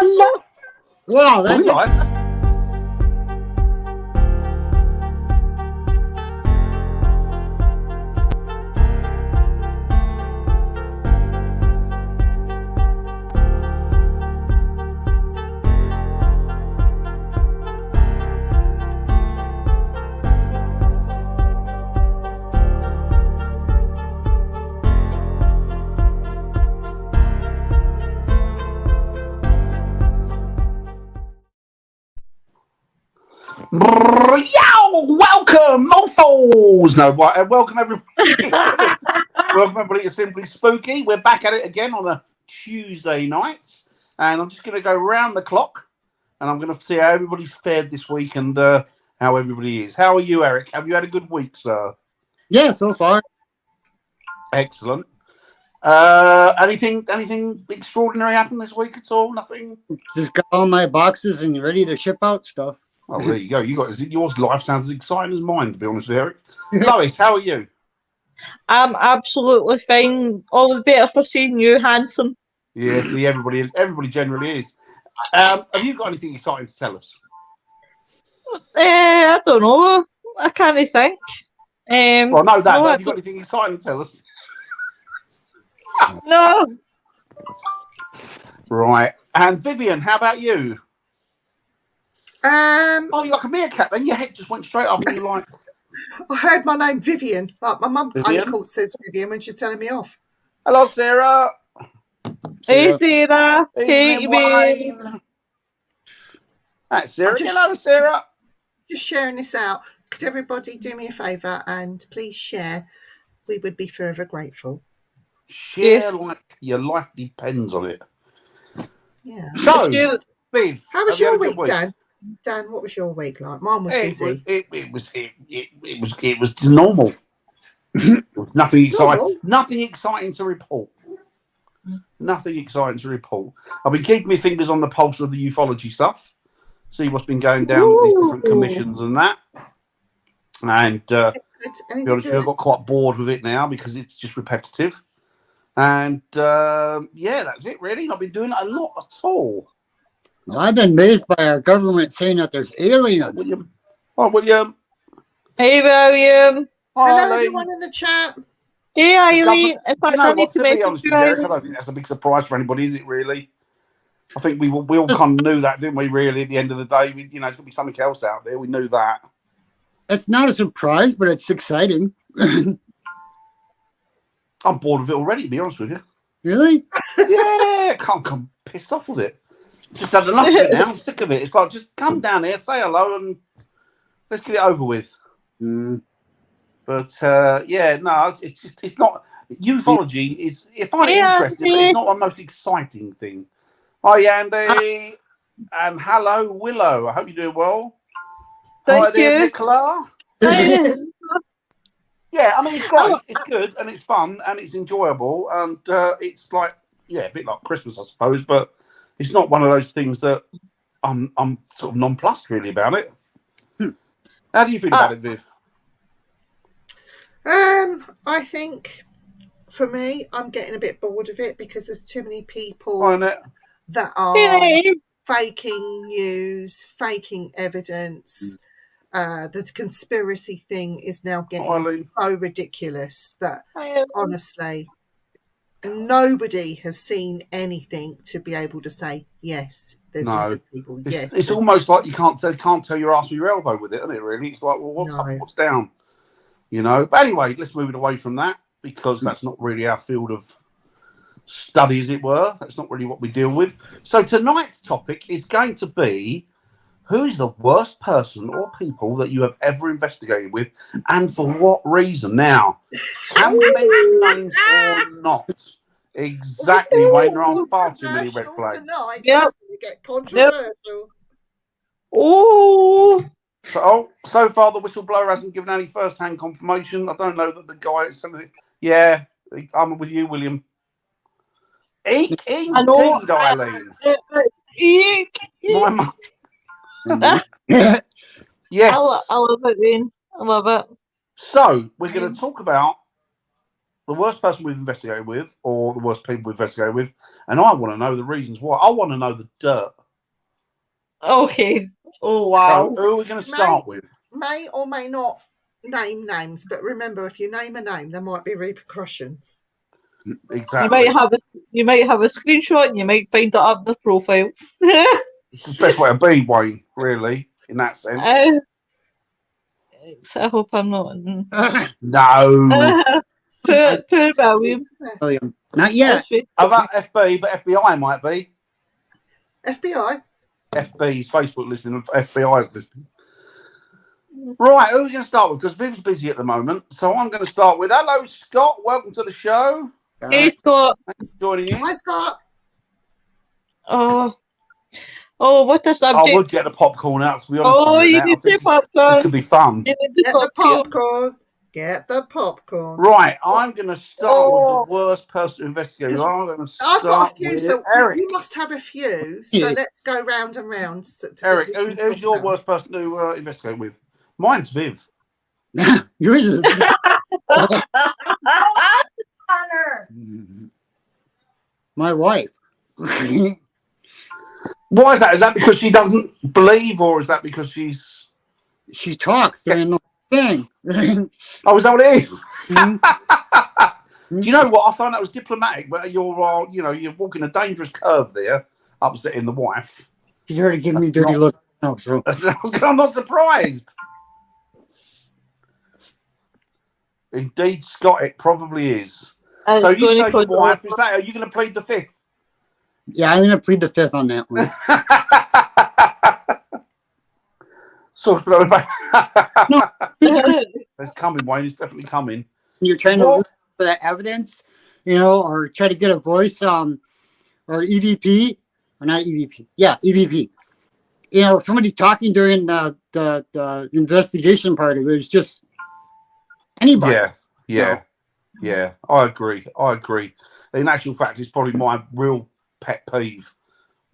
la. Wow, that's Right. Yo, welcome, mofos! No, welcome everybody. Welcome everybody to Simply Spooky. We're back at it again on a Tuesday night, and I'm just going to go round the clock, and I'm going to see how everybody's fared this week and how everybody is. How are you, Eric? Have you had a good week, sir? yeah, so far. Excellent. Anything extraordinary happened this week at all? Nothing. Just got all my boxes and ready to ship out stuff. Oh, there you go. Your life sounds as exciting as mine, to be honest with you, Eric. Lois, how are you? I'm absolutely fine. All the better for seeing you, handsome. Yeah, see, everybody generally is. Have you got anything exciting to tell us? I don't know. I can't think. Well, no, no, have you got anything exciting to tell us? No. Right. And Vivian, how about you? Oh, you're like a meerkat then? Your head just went straight up and you're like... I heard my name, Vivian. Like my mum Vivian? only says Vivian when she's telling me off. Hello, Sarah. Hey, Sarah. Hey, baby. That's Sarah. Hello, Sarah. Just sharing this out. Could everybody do me a favour and please share? We would be forever grateful. Share like your life depends on it. Yeah. So, Viv, how was your week, Dan? Dan, what was your week like? Mine was busy. It was normal. Nothing exciting. Nothing exciting to report. Nothing exciting to report. I've been keeping my fingers on the pulse of the ufology stuff. See what's been going down with these different commissions and that. And to be honest with you, I got quite bored with it now because it's just repetitive. And yeah, that's it really. Not been doing it a lot at all. Well, I've been amazed by our government saying that there's aliens. William. Oh, William. Hey, William. Hello, everyone in the chat. Hey, Eileen. To be honest with you, Eric, I don't think that's a big surprise for anybody, is it really? I think we all kind of knew that, didn't we, really, at the end of the day? There's going to be something else out there. We knew that. It's not a surprise, but it's exciting. I'm bored of it already, to be honest with you. Really? Yeah, I'm pissed off with it. Just had enough of it now. I'm sick of it. It's like, just come down here, say hello, and let's get it over with. Mm. But yeah, no, it's not. Ufology is, if I find it interesting, but it's not the most exciting thing. Hi, Andy, and hello, Willow. I hope you're doing well. Hi there, Nicola. Yeah, I mean, it's great. It's good, and it's fun, and it's enjoyable, and it's like, yeah, a bit like Christmas, I suppose, but it's not one of those things that I'm sort of nonplussed really about it. How do you feel about it, Viv? I think for me, I'm getting a bit bored of it because there's too many people that are faking news, faking evidence. The conspiracy thing is now getting so ridiculous that honestly, nobody has seen anything to be able to say yes. There's lizard people. It's almost like you can't tell your ass with your elbow with it, isn't it? Really, it's like, well, what's up, what's down? You know. But anyway, let's move it away from that because that's not really our field of study, as it were. That's not really what we deal with. So tonight's topic is going to be: who is the worst person or people that you have ever investigated with, and for what reason? Now, can we mention names or not? Exactly, Wayne. There are far too many red flags. Yep. Get controversial. Oh. So far the whistleblower hasn't given any first-hand confirmation. I don't know that the guy is something. Yeah, I'm with you, William. Indeed, Eileen. My mum. Yes. I love it, Wayne. I love it. So we're going to talk about the worst person we've investigated with, or the worst people we've investigated with, and I want to know the reasons why. I want to know the dirt. Okay. Oh, wow. So, who are we going to start with? May or may not name names, but remember, if you name a name, there might be repercussions. Exactly. You might have a screenshot, and you might find it up in the profile. It's the best way to be, Wayne. Really, in that sense. I hope I'm not. No. Poor William. William. Not yet. How about FB? But FBI might be. FBI? FB's Facebook listening and FBI's listening. Right, who are we going to start with? Because Viv's busy at the moment. So I'm going to start with, hello, Scott. Welcome to the show. Hey, Scott. Thanks for joining in. Hi, Scott. What a subject. I would get the popcorn out, to be honest. Oh, you need the popcorn. It could be fun. Get the popcorn. Get the popcorn. Right, I'm going to start with the worst person to investigate. I'm going to start I've got a few, with so Eric. you must have a few. So let's go round and round. Eric, who's your worst person to investigate with? Mine's Viv. Yours is. My wife. Why is that? Is that because she doesn't believe, or is that because she talks during the thing? Oh, is that what it is? Mm-hmm. Do you know what? I thought that was diplomatic, but you're walking a dangerous curve there, upsetting the wife. She's already giving me dirty look. No, so I'm not surprised. Indeed, Scott, it probably is. So you say your wife, is that? Are you going to plead the fifth? Yeah, I'm going to plead the fifth on that one. It's coming, Wayne. It's definitely coming. You're trying to look for that evidence, or try to get a voice, or EVP, or not EVP. Yeah, EVP. Somebody talking during the investigation part of it is just anybody. Yeah. I agree. In actual fact, it's probably my real pet peeve.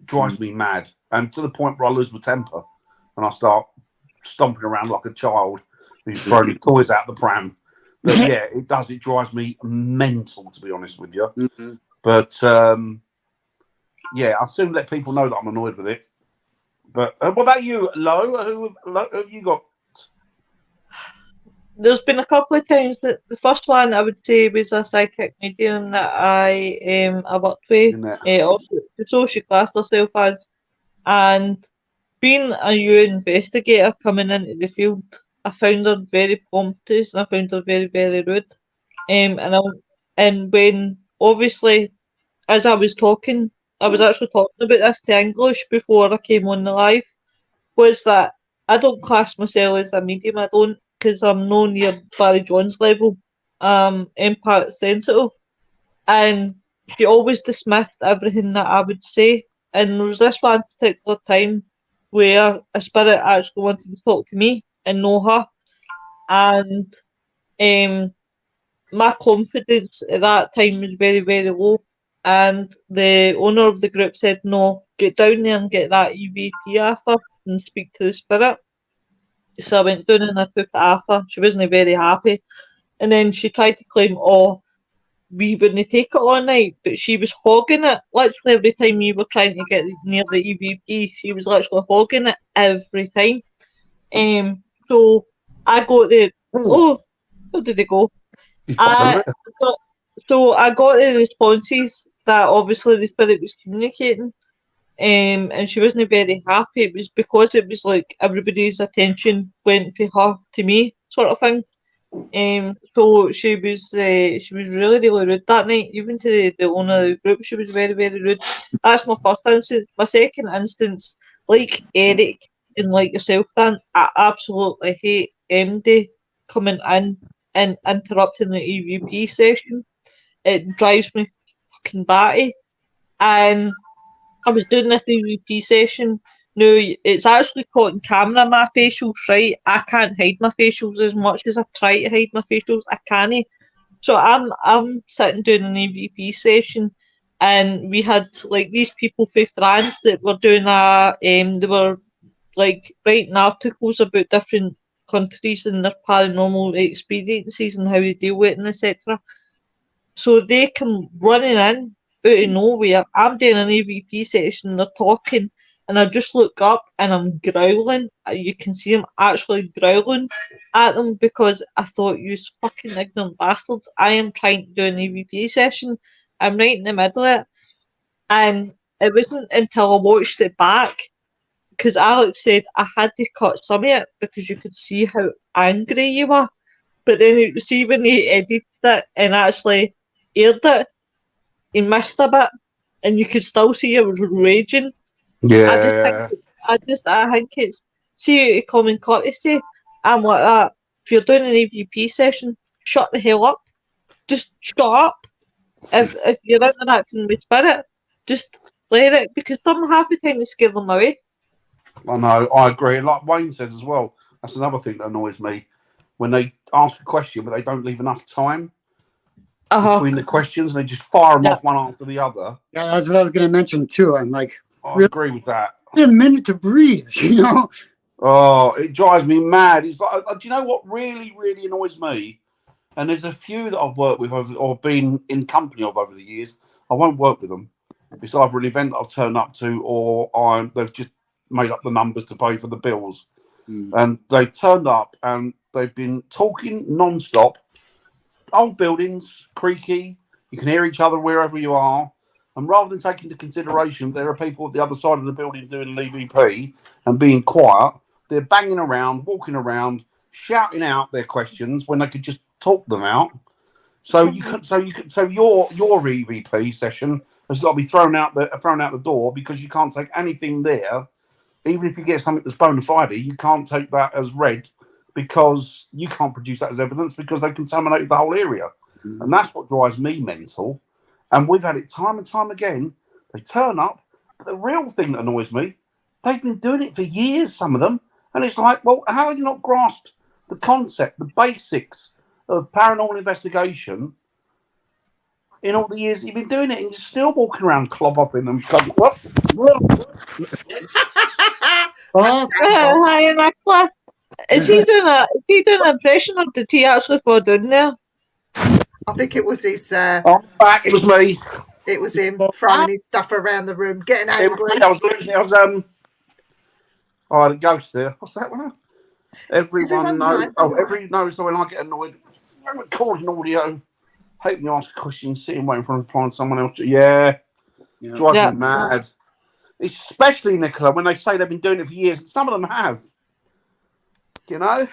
Drives me mad, and to the point where I lose my temper and I start stomping around like a child who's throwing toys out the pram. But yeah, it does. It drives me mental, to be honest with you. Mm-hmm. But yeah, I'll soon let people know that I'm annoyed with it. But what about you, Lo? Who have you got? There's been a couple of times that the first one I would say was a psychic medium that I worked with. So she classed herself as, and being a new investigator coming into the field, I found her very pompous and I found her very, very rude. And when obviously, as I was talking, I was actually talking about this to English before I came on the live, was that I don't class myself as a medium. I don't, because I'm no near Barry John's level. Empath sensitive. And she always dismissed everything that I would say. And there was this one particular time where a spirit actually wanted to talk to me and know her. And my confidence at that time was very, very low. And the owner of the group said, no, get down there and get that EVP off her and speak to the spirit. So I went down and I took it off her. She wasn't very happy. And then she tried to claim, we wouldn't take it all night, but she was hogging it. Literally every time you were trying to get near the EVP, she was literally hogging it every time. So I got the, where did it go? So I got the responses that obviously the spirit was communicating. And she wasn't very happy. It was because it was like everybody's attention went from her to me, sort of thing. So she was really, really rude that night, even to the owner of the group. She was very, very rude. That's my first instance. My second instance, like Eric and like yourself, Dan, I absolutely hate MD coming in and interrupting the EVP session. It drives me fucking batty. And I was doing this EVP session. Now, it's actually caught in camera, my facials, right? I can't hide my facials as much as I try to hide my facials. I can't. So I'm sitting doing an EVP session, and we had like these people from France that were doing they were like writing articles about different countries and their paranormal experiences and how they deal with it, and etc. So they come running in out of nowhere. I'm doing an EVP session, they're talking, and I just look up and I'm growling. You can see I'm actually growling at them because I thought, you fucking ignorant bastards, I am trying to do an EVP session. I'm right in the middle of it. And it wasn't until I watched it back, because Alex said I had to cut some of it because you could see how angry you were. But then you see when he edited it and actually aired it, he missed a bit, and you could still see it was raging. Yeah. I think it's, see, a common courtesy. I'm like that. If you're doing an EVP session, shut the hell up. Just shut up. If you're interacting with spirit, just let it, because some half the time they scare them away. I know, I agree. And like Wayne says as well, that's another thing that annoys me. When they ask a question, but they don't leave enough time between the questions, and they just fire them off one after the other. Yeah, that's what I was going to mention too. I'm like, I agree with that. a minute to breathe, you know? Oh, it drives me mad. It's like, do you know what really, really annoys me? And there's a few that I've worked with or been in company of over the years. I won't work with them. It's either an event I've turned up to, or they've just made up the numbers to pay for the bills. And they've turned up and they've been talking non-stop. Old buildings, creaky. You can hear each other wherever you are. And rather than taking into consideration there are people at the other side of the building doing an EVP and being quiet, they're banging around, walking around, shouting out their questions when they could just talk them out. So your EVP session has got to be thrown out the door because you can't take anything there. Even if you get something that's bona fide, you can't take that as read because you can't produce that as evidence because they contaminated the whole area. And that's what drives me mental. And we've had it time and time again. They turn up. But the real thing that annoys me, they've been doing it for years, some of them. And it's like, well, how have you not grasped the concept, the basics of paranormal investigation in all the years you've been doing it? And you're still walking around clobhopping and what? Hi, Nicola. Is he doing an impression, or did he actually fall down there? I think it was his. I'm back. It was me. It was him throwing his stuff around the room, getting angry. I had a ghost there. What's that one? Everyone knows. Everyone knows when I get annoyed. I'm recording audio, hoping you ask a question, sitting waiting for reply on someone else. Yeah. Drives me mad. Especially, Nicola, when they say they've been doing it for years. Some of them have. You know?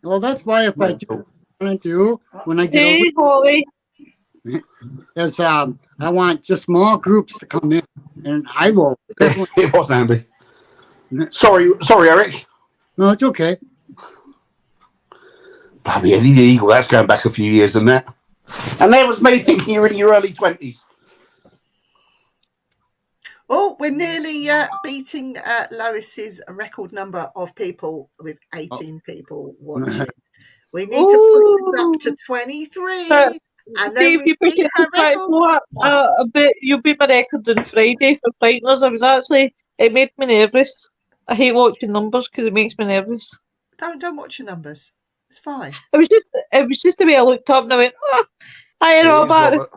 Well, that's why if I do when I get over, is I want just small groups to come in, and I will. It was Andy. Sorry, Eric. No, it's okay. Bloody Eddie the Eagle. That's going back a few years, isn't it? And there was me thinking you're in your early 20s. Oh, we're nearly beating Lois's record number of people with 18 people watching. We need to push this up to 23. And then we beat her record. You beat my record on Friday for frighteners. It made me nervous. I hate watching numbers because it makes me nervous. Don't watch your numbers. It's fine. It was just the way I looked up and I went, hi Robert.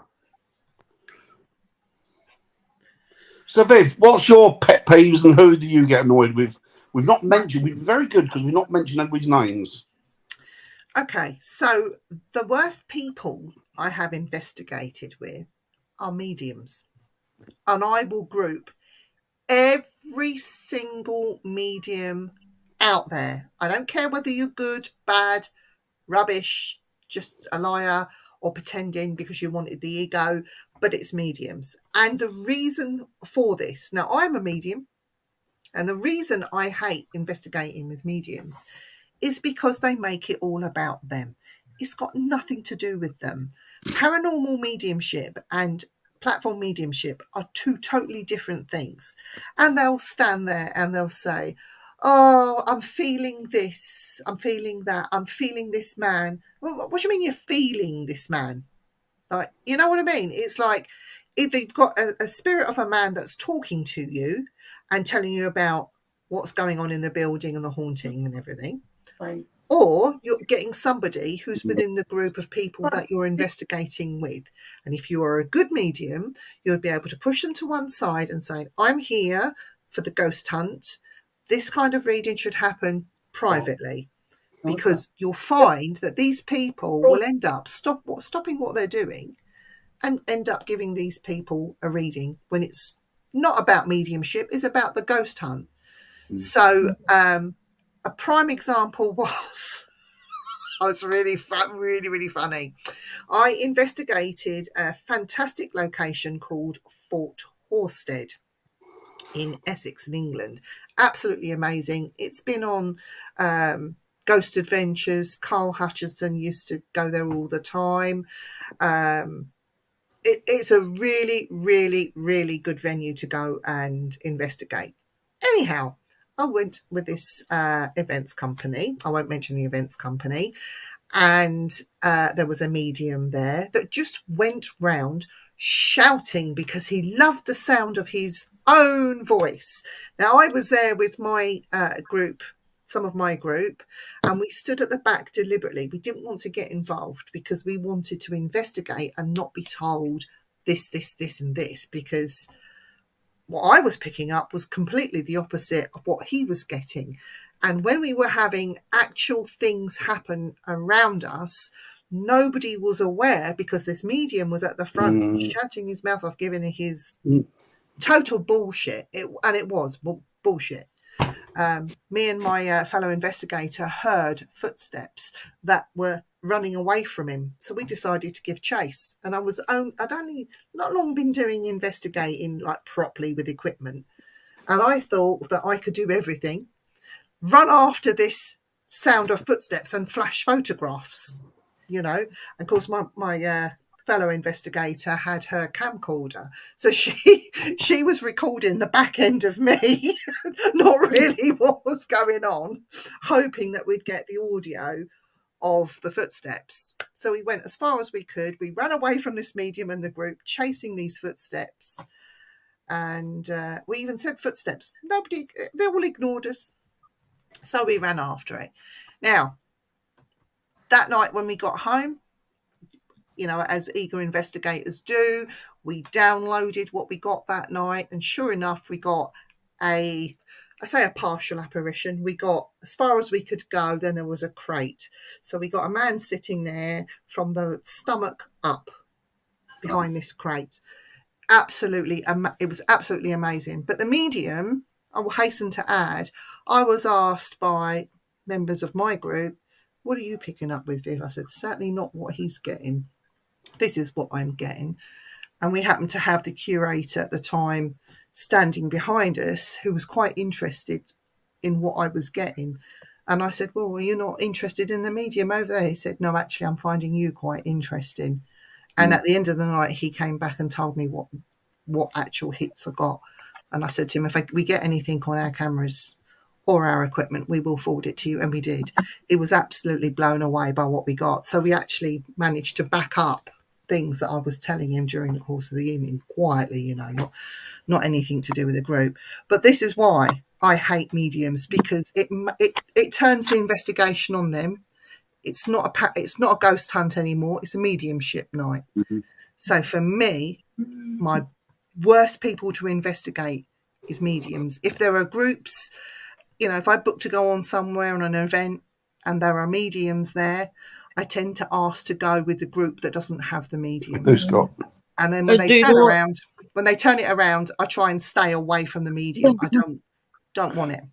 So Viv, what's your pet peeves and who do you get annoyed with? We've been very good because we've not mentioned anybody's names. Okay, so the worst people I have investigated with are mediums. And I will group every single medium out there. I don't care whether you're good, bad, rubbish, just a liar, or pretending because you wanted the ego, but it's mediums. And the reason for this, now I'm a medium, and the reason I hate investigating with mediums is because they make it all about them. It's got nothing to do with them. Paranormal mediumship and platform mediumship are two totally different things. And they'll stand there and they'll say, oh, I'm feeling this, I'm feeling that, I'm feeling this man. Well, what do you mean you're feeling this man? Like, you know what I mean? It's like either you've got a spirit of a man that's talking to you and telling you about what's going on in the building and the haunting and everything. Right. or you're getting somebody who's within the group of people that you're investigating with. And if you are a good medium, you'll be able to push them to one side and say, I'm here for the ghost hunt. This kind of reading should happen privately, because you'll find that these people will end up stopping what they're doing and end up giving these people a reading when it's not about mediumship, it's about the ghost hunt. So a prime example was, I was really funny. I investigated a fantastic location called Fort Horsted in Essex in England. Absolutely amazing. It's been on Ghost Adventures. Carl Hutchinson used to go there all the time. It's a really, really, really good venue to go and investigate. Anyhow, I went with this events company. I won't mention the events company. And there was a medium there that just went round shouting because he loved the sound of his own voice. Now, I was there with my group, some of my group, and we stood at the back deliberately. We didn't want to get involved because we wanted to investigate and not be told this, and this, because what I was picking up was completely the opposite of what he was getting. And when we were having actual things happen around us, nobody was aware, because this medium was at the front shutting his mouth off, giving his total bullshit. It was bullshit. Me and my fellow investigator heard footsteps that were running away from him, so we decided to give chase. And I'd only not long been doing investigating like properly with equipment, and I thought that I could do everything, run after this sound of footsteps and flash photographs, you know. And of course my fellow investigator had her camcorder, so she was recording the back end of me, not really what was going on, hoping that we'd get the audio of the footsteps. So we went as far as we could. We ran away from this medium and the group, chasing these footsteps, and we even said footsteps. They all ignored us, so we ran after it. Now, that night when we got home, you know, as eager investigators do, we downloaded what we got that night, and sure enough, we got a partial apparition. We got as far as we could go, then there was a crate. So we got a man sitting there from the stomach up behind this crate. It was absolutely amazing. But the medium, I will hasten to add, I was asked by members of my group, what are you picking up with, Viv? I said, certainly not what he's getting. This is what I'm getting. And we happened to have the curator at the time standing behind us, who was quite interested in what I was getting. And I said, well, you're not interested in the medium over there? He said, no, actually, I'm finding you quite interesting. And at the end of the night, he came back and told me what actual hits I got. And I said to him, if we get anything on our cameras or our equipment, we will forward it to you. And we did. He was absolutely blown away by what we got. So we actually managed to back up things that I was telling him during the course of the evening, quietly, you know, not anything to do with the group. But this is why I hate mediums, because it turns the investigation on them. It's not a ghost hunt anymore. It's a mediumship night. So for me, my worst people to investigate is mediums. If there are groups, you know, if I book to go on somewhere on an event and there are mediums there, I tend to ask to go with the group that doesn't have the medium. And then when they turn it around, I try and stay away from the medium. I don't want it.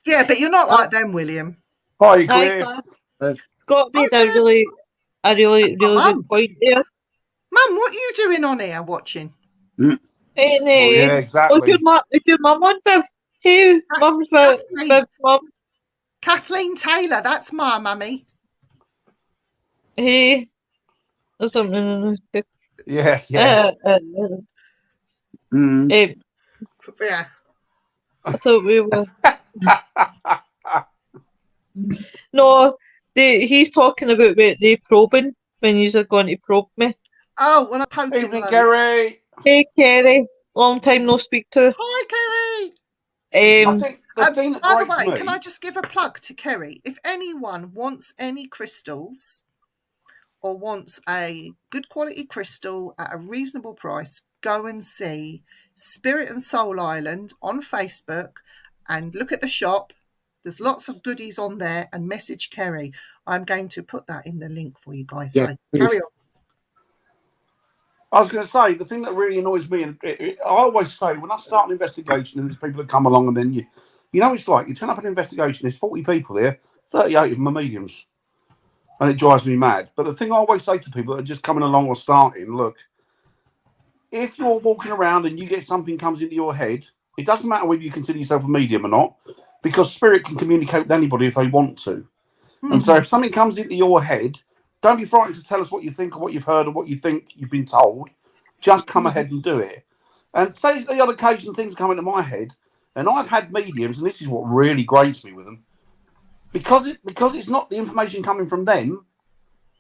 Yeah, but you're not like them, William. Hi, Griff. Got me a really good point there. Mum, what are you doing on here watching? And, yeah, exactly. Is your mum on, Viv? Hey, Mum's Viv, Mum. Kathleen Taylor, that's my mummy. Hey, there's something. Yeah. Yeah. I thought we were. No, he's talking about the probing, when you're going to probe me. Oh, when I poke Evening, Kerry. Hey, Kerry. Long time no speak to. Hi, Kerry. I think the thing that by the grates way, me, can I just give a plug to Kerry? If anyone wants any crystals or wants a good quality crystal at a reasonable price, go and see Spirit and Soul Island on Facebook and look at the shop. There's lots of goodies on there, and message Kerry. I'm going to put that in the link for you guys. Yeah, So carry on. I was going to say, the thing that really annoys me, and I always say, when I start an investigation and there's people that come along and then you know, it's like, you turn up an investigation, there's 40 people there, 38 of them are mediums. And it drives me mad. But the thing I always say to people that are just coming along or starting, look, if you're walking around and you get something comes into your head, it doesn't matter whether you consider yourself a medium or not, because spirit can communicate with anybody if they want to. And so if something comes into your head, don't be frightened to tell us what you think or what you've heard or what you think you've been told. Just come ahead and do it. And say the odd occasion things come into my head, and I've had mediums, and this is what really grates me with them, because it's not the information coming from them,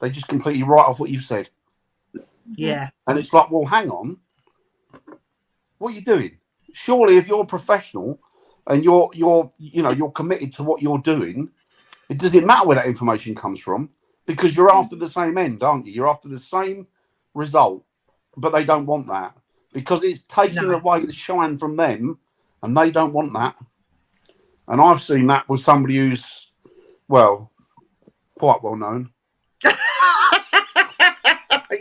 they just completely write off what you've said. Yeah. And it's like, well, hang on. What are you doing? Surely if you're a professional and you're committed to what you're doing, it doesn't matter where that information comes from, because you're after the same end, aren't you? You're after the same result, but they don't want that because it's taking away the shine from them, and they don't want that. And I've seen that with somebody who's, well, quite well known.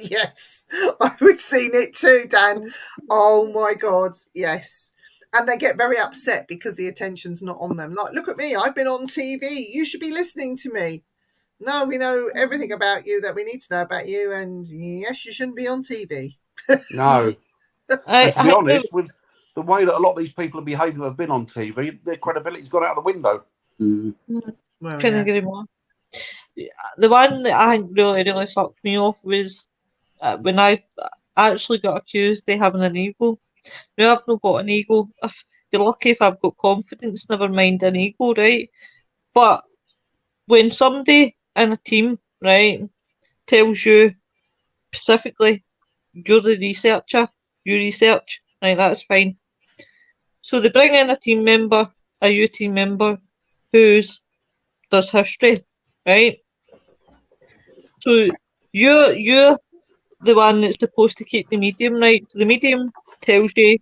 Yes, we've seen it too, Dan. Oh my God, yes. And they get very upset because the attention's not on them. Like, look at me, I've been on TV. You should be listening to me. No, we know everything about you that we need to know about you. And yes, you shouldn't be on TV. No. And to be honest, with the way that a lot of these people are behaving that have been on TV, their credibility's gone out of the window. Well, Couldn't agree more. The one that I think really fucked me off was when I actually got accused of having an ego. Now, I've not got an ego. If you're lucky if I've got confidence, never mind an ego, right? But when somebody in a team, right, tells you specifically, you're the researcher, you research, right, that's fine. So they bring in a team member, a new team member, does history, right? So you're the one that's supposed to keep the medium right. So the medium tells you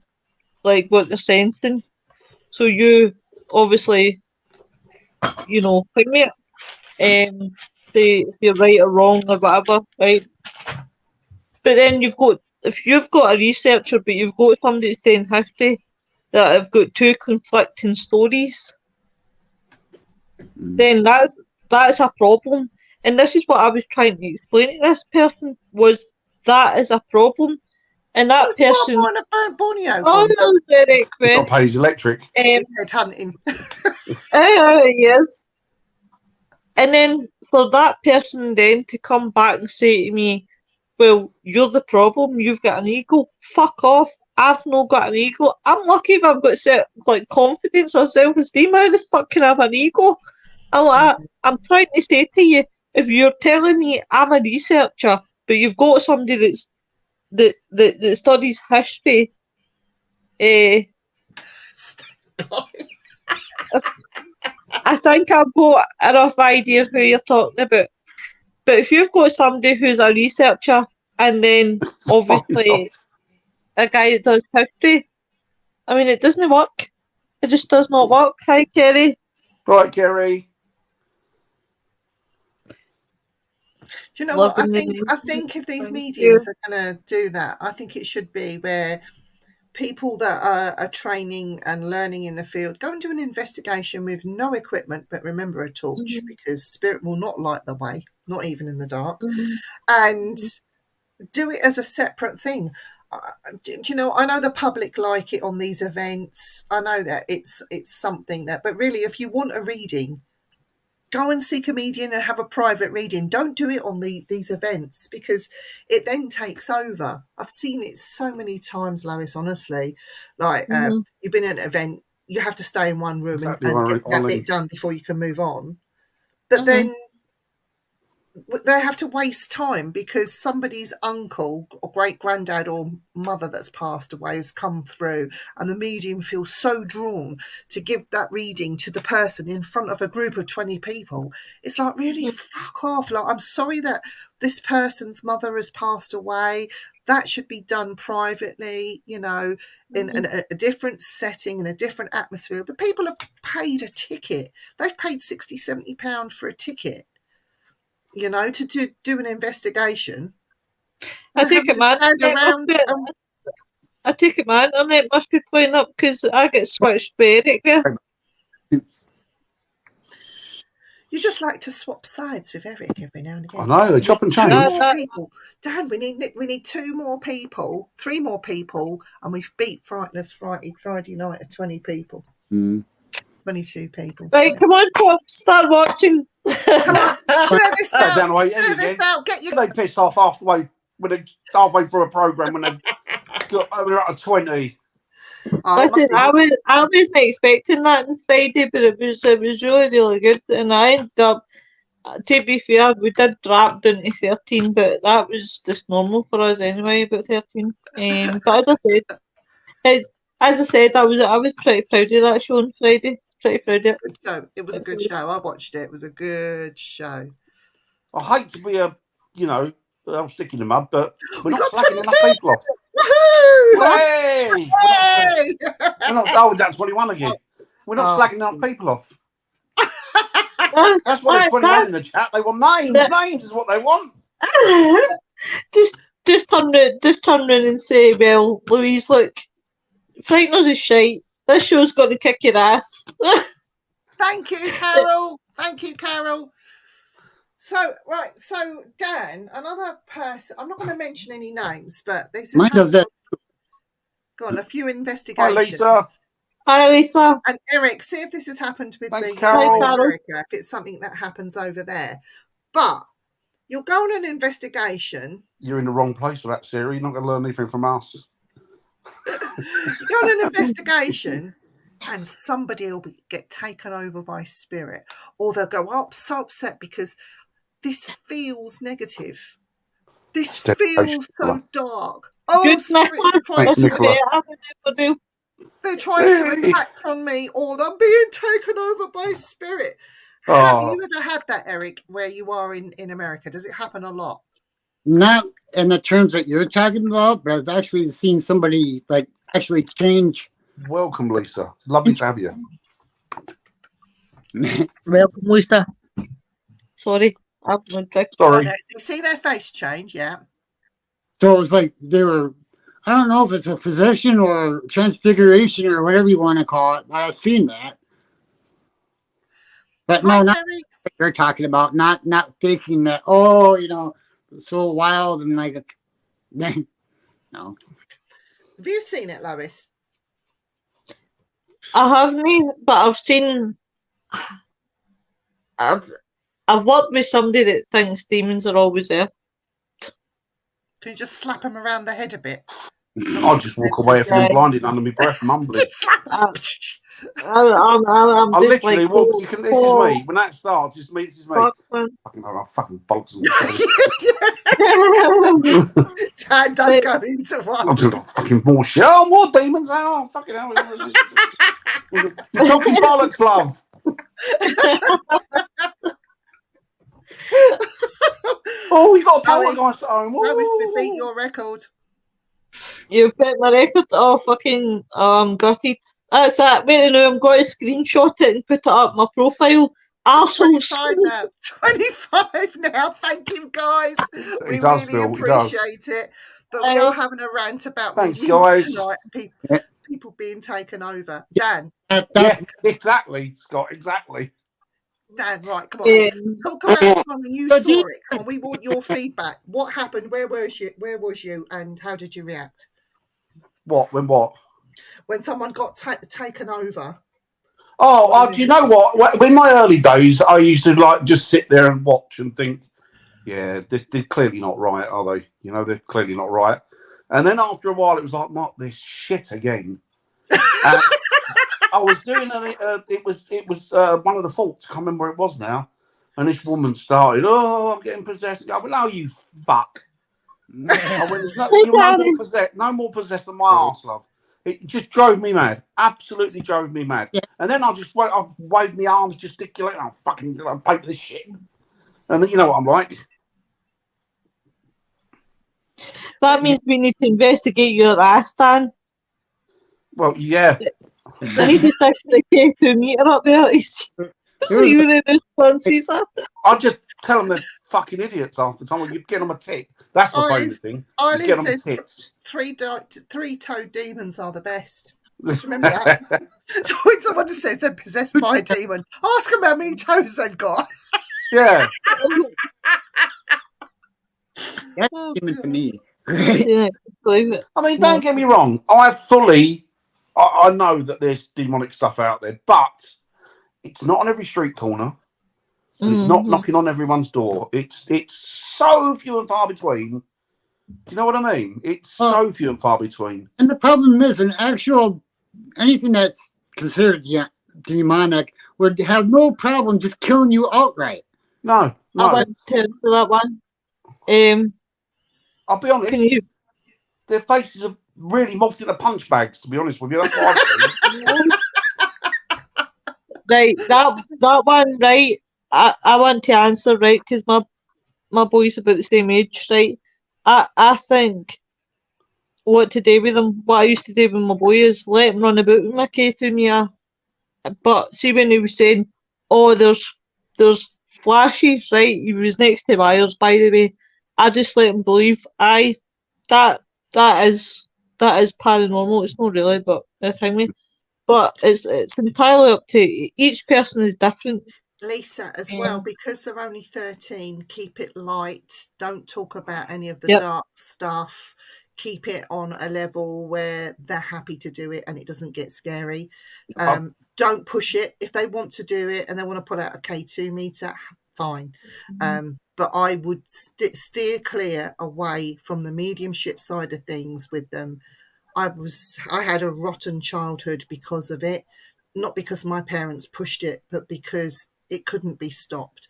like what they're sensing. So you obviously, think me say if you're right or wrong or whatever, right? But then if you've got a researcher but you've got somebody that's saying history that have got two conflicting stories, then that's a problem. And this is what I was trying to explain to this person, was that is a problem. And that person... Oh, that was very quick. He's got to pay his electric. He's headhunting. Yes. And then for that person then to come back and say to me, well, you're the problem, you've got an ego. Fuck off. I've not got an ego. I'm lucky if I've got confidence or self-esteem. How the fuck can I have an ego? I'm trying to say to you, if you're telling me I'm a researcher, but you've got somebody that studies history, I think I've got a rough idea who you're talking about. But if you've got somebody who's a researcher and then obviously a guy that does history, I mean, it doesn't work. It just does not work. Hi, Kerry. Right, Kerry. Do you know what? I think if these mediums are going to do that, I think it should be where people that are training and learning in the field go and do an investigation with no equipment, but remember a torch, because spirit will not light the way, not even in the dark, and do it as a separate thing. You know, I know the public like it on these events. I know that it's something that, but really, if you want a reading, go and see a comedian and have a private reading. Don't do it on these events, because it then takes over. I've seen it so many times, Lois, honestly. Like, you've been at an event, you have to stay in one room and get that bit done before you can move on. But then they have to waste time because somebody's uncle or great granddad or mother that's passed away has come through, and the medium feels so drawn to give that reading to the person in front of a group of 20 people. It's like, really, fuck off. Like, I'm sorry that this person's mother has passed away. That should be done privately, you know, in a different setting, in a different atmosphere. The people have paid a ticket. They've paid £60-70 for a ticket, you know, to do an investigation. I take it my internet must be playing up because I get switched by Eric there. You just like to swap sides with Eric every now and again. I know, they chop and change. Dan, we need 2 more people, 3 more people, and we've beat Frighteners Friday night at 20 people. 22 people. Right, come on, folks, start watching. Come on, share this out. Share this out. Get your... They pissed off halfway through a program when they've got over at 20. Listen, I wasn't expecting that on Friday, but it was really, really good, and I ended up. To be fair, we did drop down to 13, but that was just normal for us anyway, about 13. But as I said, I was pretty proud of that show on Friday. Pretty proud of it. It was a good show. I watched it. It was a good show. I hate to be I'm sticking in the mud, but we're not slacking enough people off. Woohoo! Hey! We're not going down 21 again. We're not slacking enough people off. That's what it's 21 in the chat. They want names. Names is what they want. Just turn around and say, well, Louise, look, Frighteners is shite. This show's got to kick your ass. Thank you, Carol. Thank you, Carol. So Dan, another person, I'm not going to mention any names, but this is gone a few investigations. Hi, Lisa. And Eric, see if this has happened with me in Carol. America, if it's something that happens over there. But you'll go on an investigation. You're in the wrong place for that, Siri. You're not going to learn anything from us. You go on an investigation and somebody will get taken over by spirit, or they'll go up so upset because this feels negative. This feels so dark. Oh, they're trying to attack on me, or they're being taken over by spirit. Have you ever had that, Eric, where you are in America? Does it happen a lot? Not in the terms that you're talking about, but I've actually seen somebody like actually change. Welcome, Lisa. Lovely to have you. Welcome, Lisa. Sorry. Sorry. You see their face change, yeah. So it was like they were, I don't know if it's a possession or transfiguration or whatever you want to call it. I've seen that. But no, not what you're talking about. Not thinking that, oh, you know, so wild and like, no. Have you seen it, Lois? I haven't, but I've seen. I've worked with somebody that thinks demons are always there. Can you just slap him around the head a bit? I'll just walk away if I'm blinded under my breath, mumbling. I'm I'll just literally like, walk. This is me. When that starts, this is me. I'll fucking bollocks them. Dad does go into one. I'm doing fucking more shit. Oh, more demons. Oh, fucking hell. You're talking bollocks, love. Oh, you got a poltergeist at home. Lois, we beat your record. You beat my record? Oh, fucking, gutted. That's that. Wait, no, I'm going to screenshot it and put it up my profile. Arseholes. 25 now. Thank you, guys. We really appreciate it. But we are having a rant about mediums tonight and people being taken over. Dan. Yeah, exactly, Scott. Exactly. Dan, right, come on. Talk about the time when you saw it, and we want your feedback. What happened? Where was you? And how did you react? What? When what? When someone got taken over. Do you know what? In my early days, I used to like just sit there and watch and think, yeah, they're clearly not right, are they? You know, they're clearly not right. And then after a while, it was like, not this shit again. I was doing it was one of the faults. I can't remember where it was now. And this woman started, I'm getting possessed. I went, no, you fuck. I went, you're no more possessed than my arse, love. It just drove me mad. Absolutely drove me mad. Yeah. And then I waved my arms, gesticulating. I'm fucking paper this shit. And then, you know what I'm like. That means we need to investigate your ass, Dan. Well, yeah. I need to stick the K2 meter up there. See who the responses are. I'll just tell them they're fucking idiots half the time. Well, you get on my tit. That's my favourite thing. You get on my tits. Three-toed demons are the best. Just remember that. So when someone says they're possessed by a demon, ask them how many toes they've got. Yeah. That's demon to me. Yeah, I mean, don't get me wrong. I know that there's demonic stuff out there, but it's not on every street corner. And it's not knocking on everyone's door. It's so few and far between. Do you know what I mean? It's so few and far between. And the problem is, anything that's considered demonic would have no problem just killing you outright. No. I went to that one. I'll be honest. Their faces are really morphed into punch bags, to be honest with you. That's what I've seen. Right, that one, right? I want to answer, right, because my boy's about the same age, right? I think what I used to do with my boy is let him run about with my K2 meter. But see, when he was saying, there's flashes, right? He was next to wires, by the way. I just let him believe, that is paranormal. It's not really, but but it's entirely up to each person is different. Lisa, as well, because they're only 13, keep it light. Don't talk about any of the dark stuff. Keep it on a level where they're happy to do it and it doesn't get scary. Don't push it. If they want to do it and they want to pull out a K2 meter, fine. But I would steer away from the mediumship side of things with them. I had a rotten childhood because of it. Not because my parents pushed it, but because it couldn't be stopped.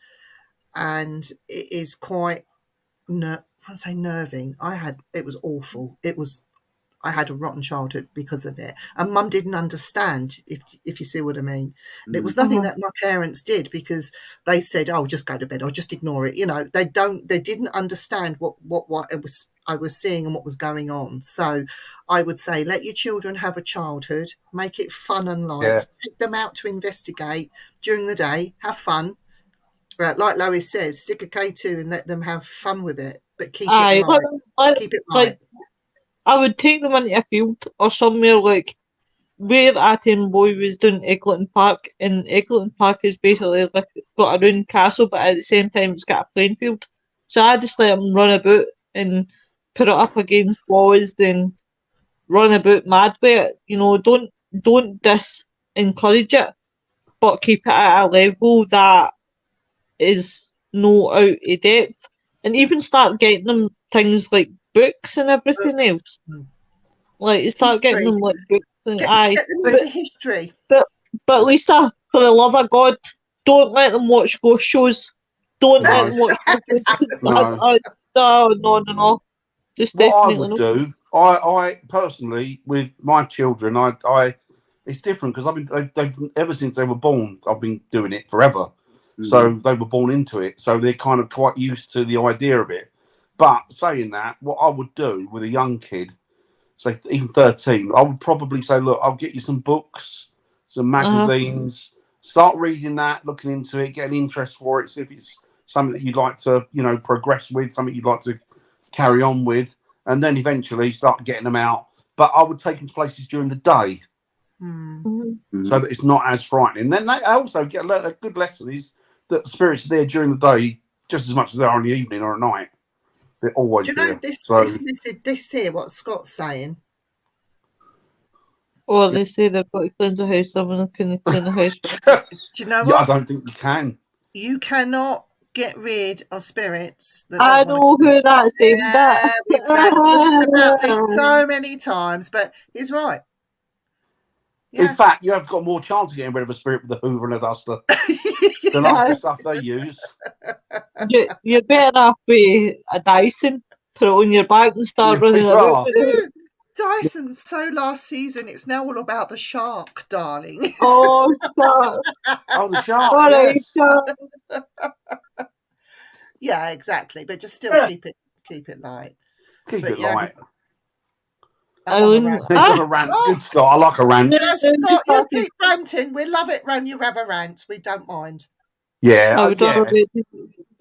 And it is quite, I say nerving. It was awful. I had a rotten childhood because of it. And Mum didn't understand, if you see what I mean. And it was nothing that my parents did because they said, oh, just go to bed or just ignore it. You know, they didn't understand what I was seeing and what was going on. So I would say, let your children have a childhood, make it fun and light, take them out to investigate during the day, have fun. Like Lois says, stick a K2 and let them have fun with it, but keep it light. Keep it light. I would take them into a field or somewhere like where Atom Boy was doing Eggleton Park, and Eggleton Park is basically like got a round castle, but at the same time it's got a playing field. So I just let them run about and put it up against walls and run about mad with it. You know, don't encourage it, but keep it at a level that is no out of depth, and even start getting them things like books and everything else. Like start getting them like books and get them into history. But Lisa, for the love of God, don't let them watch ghost shows. Don't let them watch no. Just what I definitely would do, I personally with my children, I it's different because they've ever since they were born, I've been doing it forever. So they were born into it. So they're kind of quite used to the idea of it. But saying that, what I would do with a young kid, say even 13, I would probably say, look, I'll get you some books, some magazines, start reading that, looking into it, get an interest for it, see if it's something that you'd like to, progress with, something you'd like to carry on with, and then eventually start getting them out. But I would take them to places during the day so that it's not as frightening. Then they also get a good lesson is that spirits are there during the day just as much as they are in the evening or at night. They're always there. This here, what Scott's saying. Well, they say they've got to cleanse a house. Someone can clean the house. Do you know what? I don't think you can. You cannot get rid of spirits. I know who that's in that. We've talked about this so many times, but he's right. Yeah. In fact, you have got more chance of getting rid of a spirit with a Hoover and a duster than half the stuff they use. You're better off with a Dyson. Put it on your back and start running around with it. Dyson, so last season, it's now all about the shark, darling. Oh, shark. Oh, the shark, Sorry, yes. shark. Yeah, exactly. But just still keep it light. Keep it light. There's not a rant. Good Scott, I like a rant. Scott, you keep ranting. We love it when you have a rant. We don't mind. Yeah, I would rather be.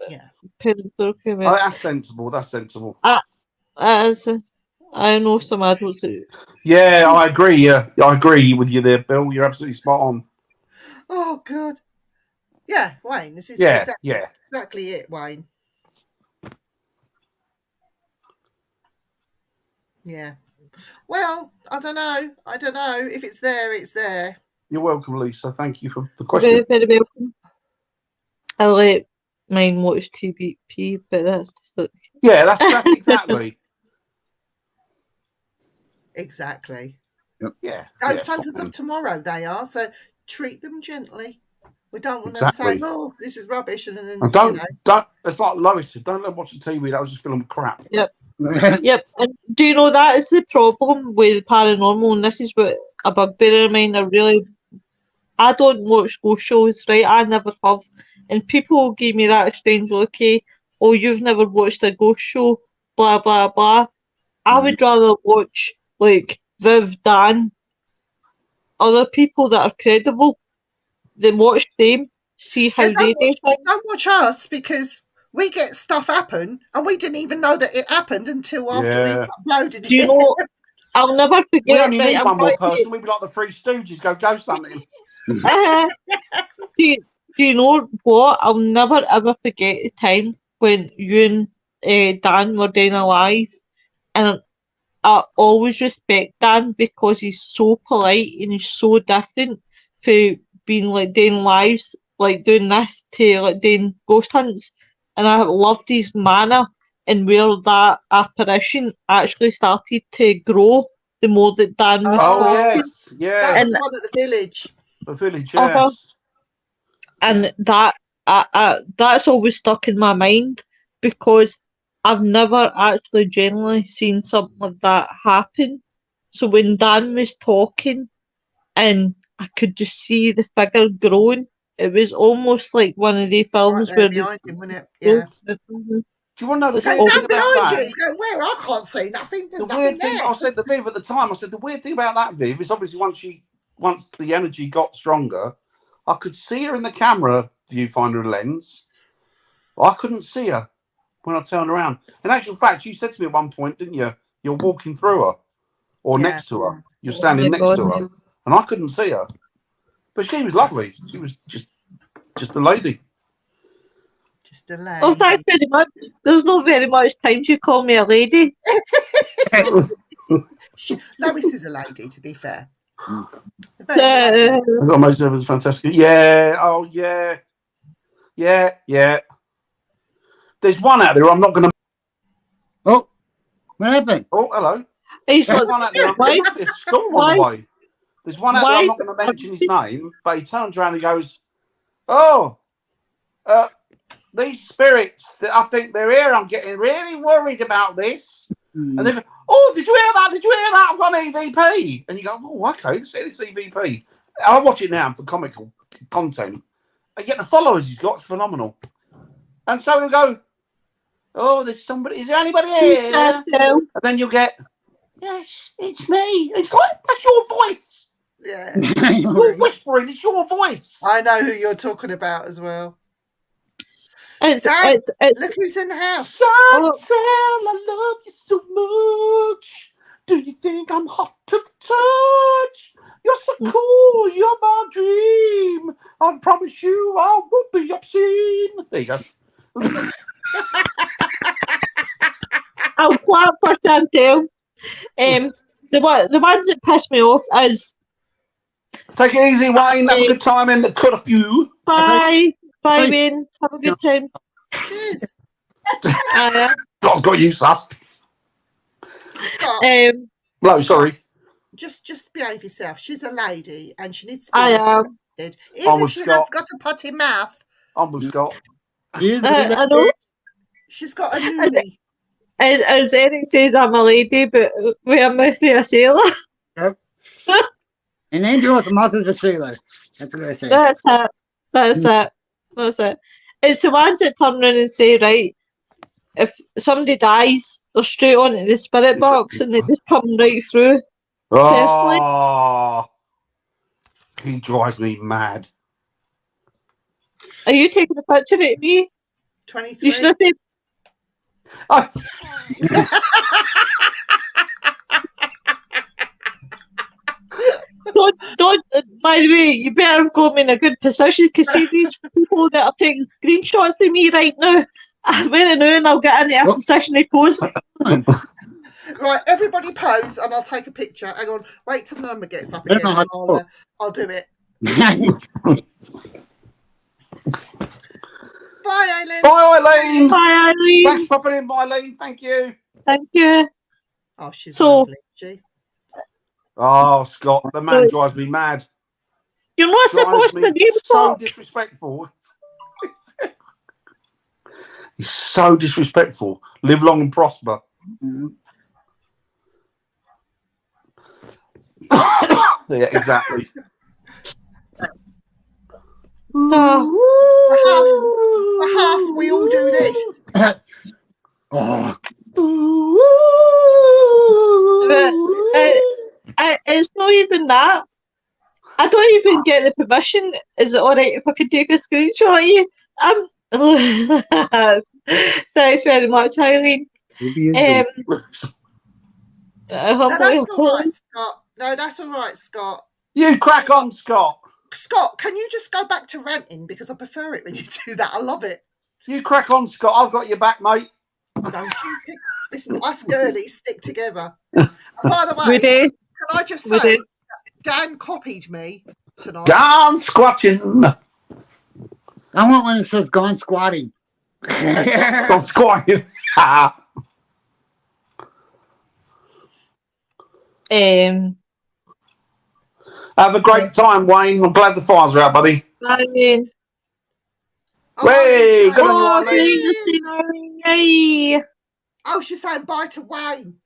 Yeah. Oh, that's sensible. That's sensible. I know some adults who. Yeah, I agree. Yeah, I agree with you there, Bill. You're absolutely spot on. Oh, good. Yeah, Wayne. This is exactly it, Wayne. Yeah. Well, I don't know. If it's there, it's there. You're welcome, Lisa. Thank you for the question. Very, very welcome. I let mine watch TVP, but that's just like... Yeah, that's exactly. Exactly. Yep. Yeah. Ghost Hunters of Tomorrow, they are. So treat them gently. We don't want them saying, "Oh, this is rubbish," and then don't. It's like Lois said. Don't let them watch the TV. That was just filling with crap. Yep. Yep. And do you know that is the problem with paranormal? And this is what a bugbear of mine. I don't watch ghost shows, right? I never have. And people give me that strange look. Oh, you've never watched a ghost show, blah blah blah. I would rather watch like Viv, Dan, other people that are credible. Then watch them, see how they do things. Don't watch us because we get stuff happen and we didn't even know that it happened until after we uploaded it. Do you know? I'll never forget. We only need one more person. We'd be like the Three Stooges, go ghost hunting. Do you know what? I'll never ever forget the time when you and Dan were doing a live, and I always respect Dan because he's so polite and he's so different for being like doing lives, like doing this to like doing ghost hunts, and I loved his manner and where that apparition actually started to grow the more that Dan was talking. Yes, that was one at the village. The village, yes. And that's always stuck in my mind because I've never actually genuinely seen something like that happen. So when Dan was talking and I could just see the figure growing, it was almost like one of the films right there where... behind him, wasn't it? Yeah. Do you want to know the Dan weird thing about behind that? you. He's going, where? I can't see nothing. There's The nothing weird thing, there. I said to Viv at the time, I said, the weird thing about that, Viv, is obviously once the energy got stronger, I could see her in the camera viewfinder lens, but I couldn't see her when I turned around. In actual fact, you said to me at one point, didn't you? You're walking through her or next to her. You're standing next to her, and I couldn't see her. But she was lovely. She was just a lady. Just a lady. Oh, thanks very much. There's not very much time to call me a lady. Lois is a lady, to be fair. I got most of it was fantastic. Yeah. Oh, yeah. Yeah. There's one out there I'm not going to... Oh, what happened? Oh, hello. There's one out there. There's a storm on the way. There's one out there, I'm not going to mention his name, but he turns around and goes, "Oh, these spirits, I think they're here. I'm getting really worried about this." And they go, "Oh, did you hear that? Did you hear that? I've got an EVP." And you go, "Oh, okay, let's see this EVP." I'll watch it now for comical content. And yet the followers he's got is phenomenal. And so we go, "Oh, there's somebody. Is there anybody here?" And then you'll get, "Yes, it's me." It's like, that's your voice. Yeah. You're whispering, it's your voice. I know who you're talking about as well. Look who's in the house. Chantel, I love you so much. Do you think I'm hot to the touch? You're so cool, you're my dream. I promise you I won't be obscene. There you go. I'll clap for Chantel. The ones that piss me off is... Take it easy, Wayne. Have a good time and cut a few. Bye, Wayne. Have a good time. Cheers. God's got you sussed. Scott. No, sorry. just behave yourself. She's a lady and she needs to be I am. respected. Even if she has got a potty mouth. I'm with Scott. I know. She's got a nudie. As Eric says, I'm a lady, but with a mouth of a sailor. Yep. An angel with the mouth of a sailor. That's what I say. That's it. That's it. It's the ones that turn around and say, right, if somebody dies, they're straight onto the spirit box and they just come right through. Oh, he drives me mad. Are you taking a picture of me? 23. You should have said, don't, by the way, you better have got me in a good position because see these people that are taking screenshots of me right now, I'm in now and I'll get into a position to pose. Right, everybody pose and I'll take a picture. Hang on, wait till Norma gets up again and I'll do it. Bye, Eileen. Bye, Eileen. Bye, Eileen. Thanks for popping in, Eileen. Thank you. Thank you. Oh, she's lovely. She. Oh, Scott, the man drives me mad. You're not supposed to be so disrespectful. He's so disrespectful. Live long and prosper. Mm-hmm. Yeah, exactly. For half, we all do this. It's not even that. I don't even get the permission. Is it alright if I could take a screenshot of you? Thanks very much, Eileen. No, that's all right, Scott. No, that's all right, Scott. You crack on, Scott. Scott, can you just go back to ranting? Because I prefer it when you do that. I love it. You crack on, Scott. I've got your back, mate. Listen, us girlies stick together. And by the way, can I just say, Dan copied me tonight. Gone squatching. I want one that says gone squatting. Gone squatting. Have a great time, Wayne. I'm glad the fires are out, buddy. Eileen. Hey, good on you, Eileen. Yay. Oh, she's saying bye to Wayne.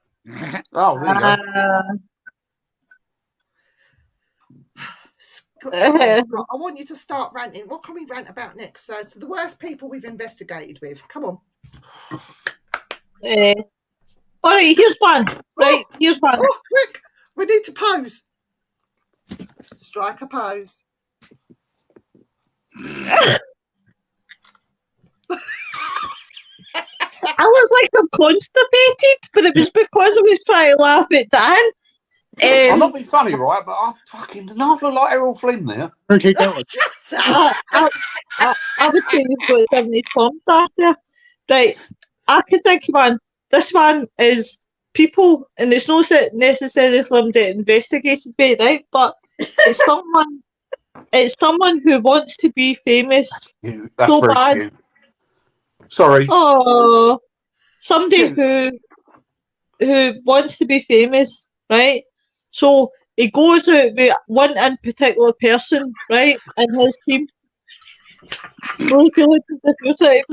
Oh, there you go. I want you to start ranting. What can we rant about next? So the worst people we've investigated with. Come on. All right, here's one. Right, here's one. Oh, quick. We need to pose. Strike a pose. I look like I'm constipated, but it was because I was trying to laugh at Dan. I'm not being funny, right? But I fucking I look like Errol Flynn there. I was saying you've got 70 thumbs after. Right, I can think of one. This one is people, and it's not necessarily slim to investigated bit, right? But it's someone who wants to be famous That's so very bad. cute. Sorry. Oh, somebody who wants to be famous, right? So he goes out with one in particular person, right, and his team. Can we take that picture?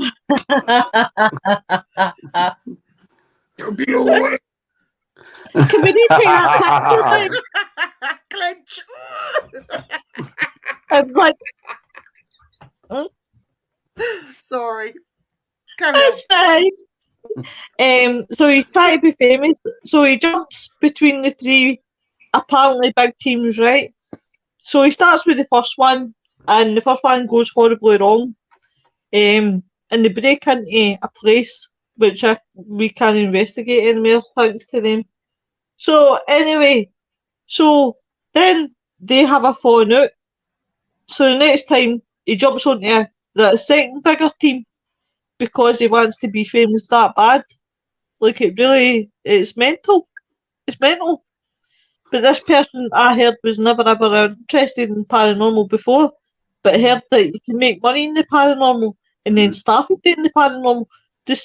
Clench. I'm like, sorry. That's fine. So he's trying to be famous. So he jumps between the three apparently big teams, right? So he starts with the first one, and the first one goes horribly wrong. And they break into a place which we can investigate anymore thanks to them. So anyway, then they have a falling out. So the next time he jumps onto the second bigger team because he wants to be famous that bad. Like it's mental. It's mental. But this person I heard was never ever interested in paranormal before, but heard that you can make money in the paranormal and then started doing the paranormal just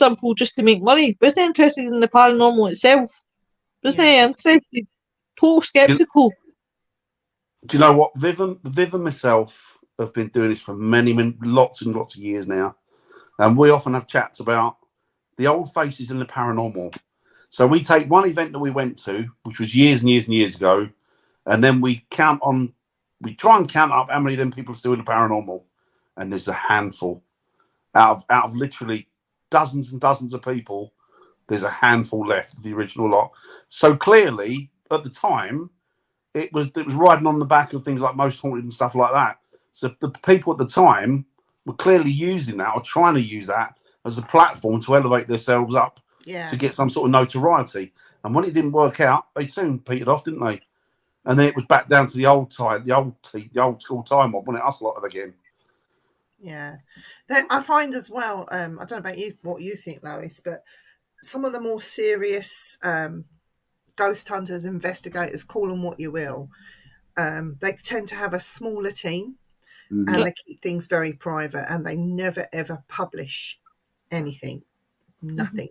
to make money. Wasn't interested in the paranormal itself. Wasn't interested. total sceptical. Do you know what? Viv and myself have been doing this for many, lots and lots of years now. And we often have chats about the old faces and the paranormal. So we take one event that we went to, which was years and years and years ago, and then we try and count up how many of them people are still in the paranormal. And there's a handful. Out of literally dozens and dozens of people, there's a handful left of the original lot. So clearly, at the time, it was riding on the back of things like Most Haunted and stuff like that. So the people at the time were clearly using that or trying to use that as a platform to elevate themselves up to get some sort of notoriety. And when it didn't work out, they soon petered off, didn't they? And then it was back down to the old school time of when it us lot again. Yeah, I find as well. I don't know about you, what you think, Lois, but some of the more serious ghost hunters, investigators, call them what you will, they tend to have a smaller team, and they keep things very private, and they never ever publish anything, nothing.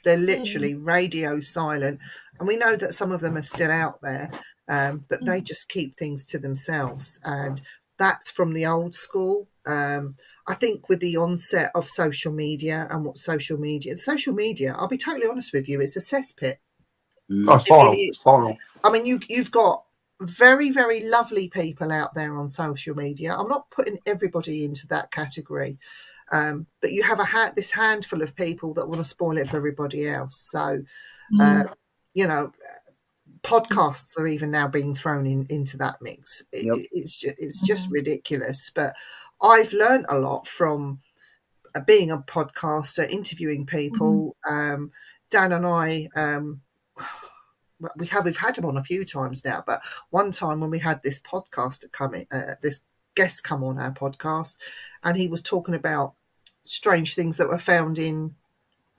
They're literally radio silent, and we know that some of them are still out there, but they just keep things to themselves, and that's from the old school. I think with the onset of social media and what social media, I'll be totally honest with you, it's a cesspit. It's horrible. I mean, you've got very, very lovely people out there on social media. I'm not putting everybody into that category, but you have this handful of people that want to spoil it for everybody else. So, you know, podcasts are even now being thrown into that mix. It's just ridiculous. But I've learned a lot from being a podcaster, interviewing people. Dan and I, we've had him on a few times now, but one time when we had this podcaster this guest come on our podcast, and he was talking about strange things that were found in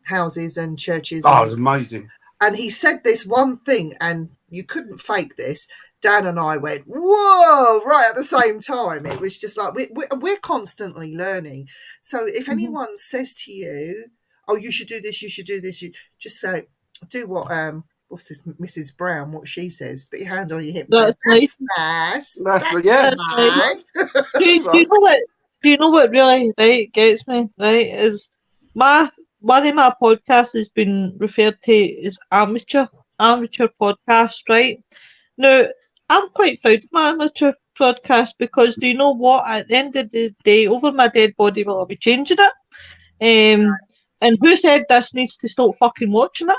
houses and churches. Oh, it was amazing. And he said this one thing, and you couldn't fake this. Dan and I went, whoa, right at the same time. It was just like, we're constantly learning. So if anyone says to you, oh, you should do this, you just say, do what, what's this, Mrs. Brown, what she says. Put your hand on your hip. That's nice. That's nice. Do you know what really gets me, right, is one of my podcasts has been referred to as amateur podcast, right? Now, I'm quite proud of my amateur podcast because do you know what? At the end of the day, over my dead body, will I be changing it? And who said this needs to stop fucking watching it?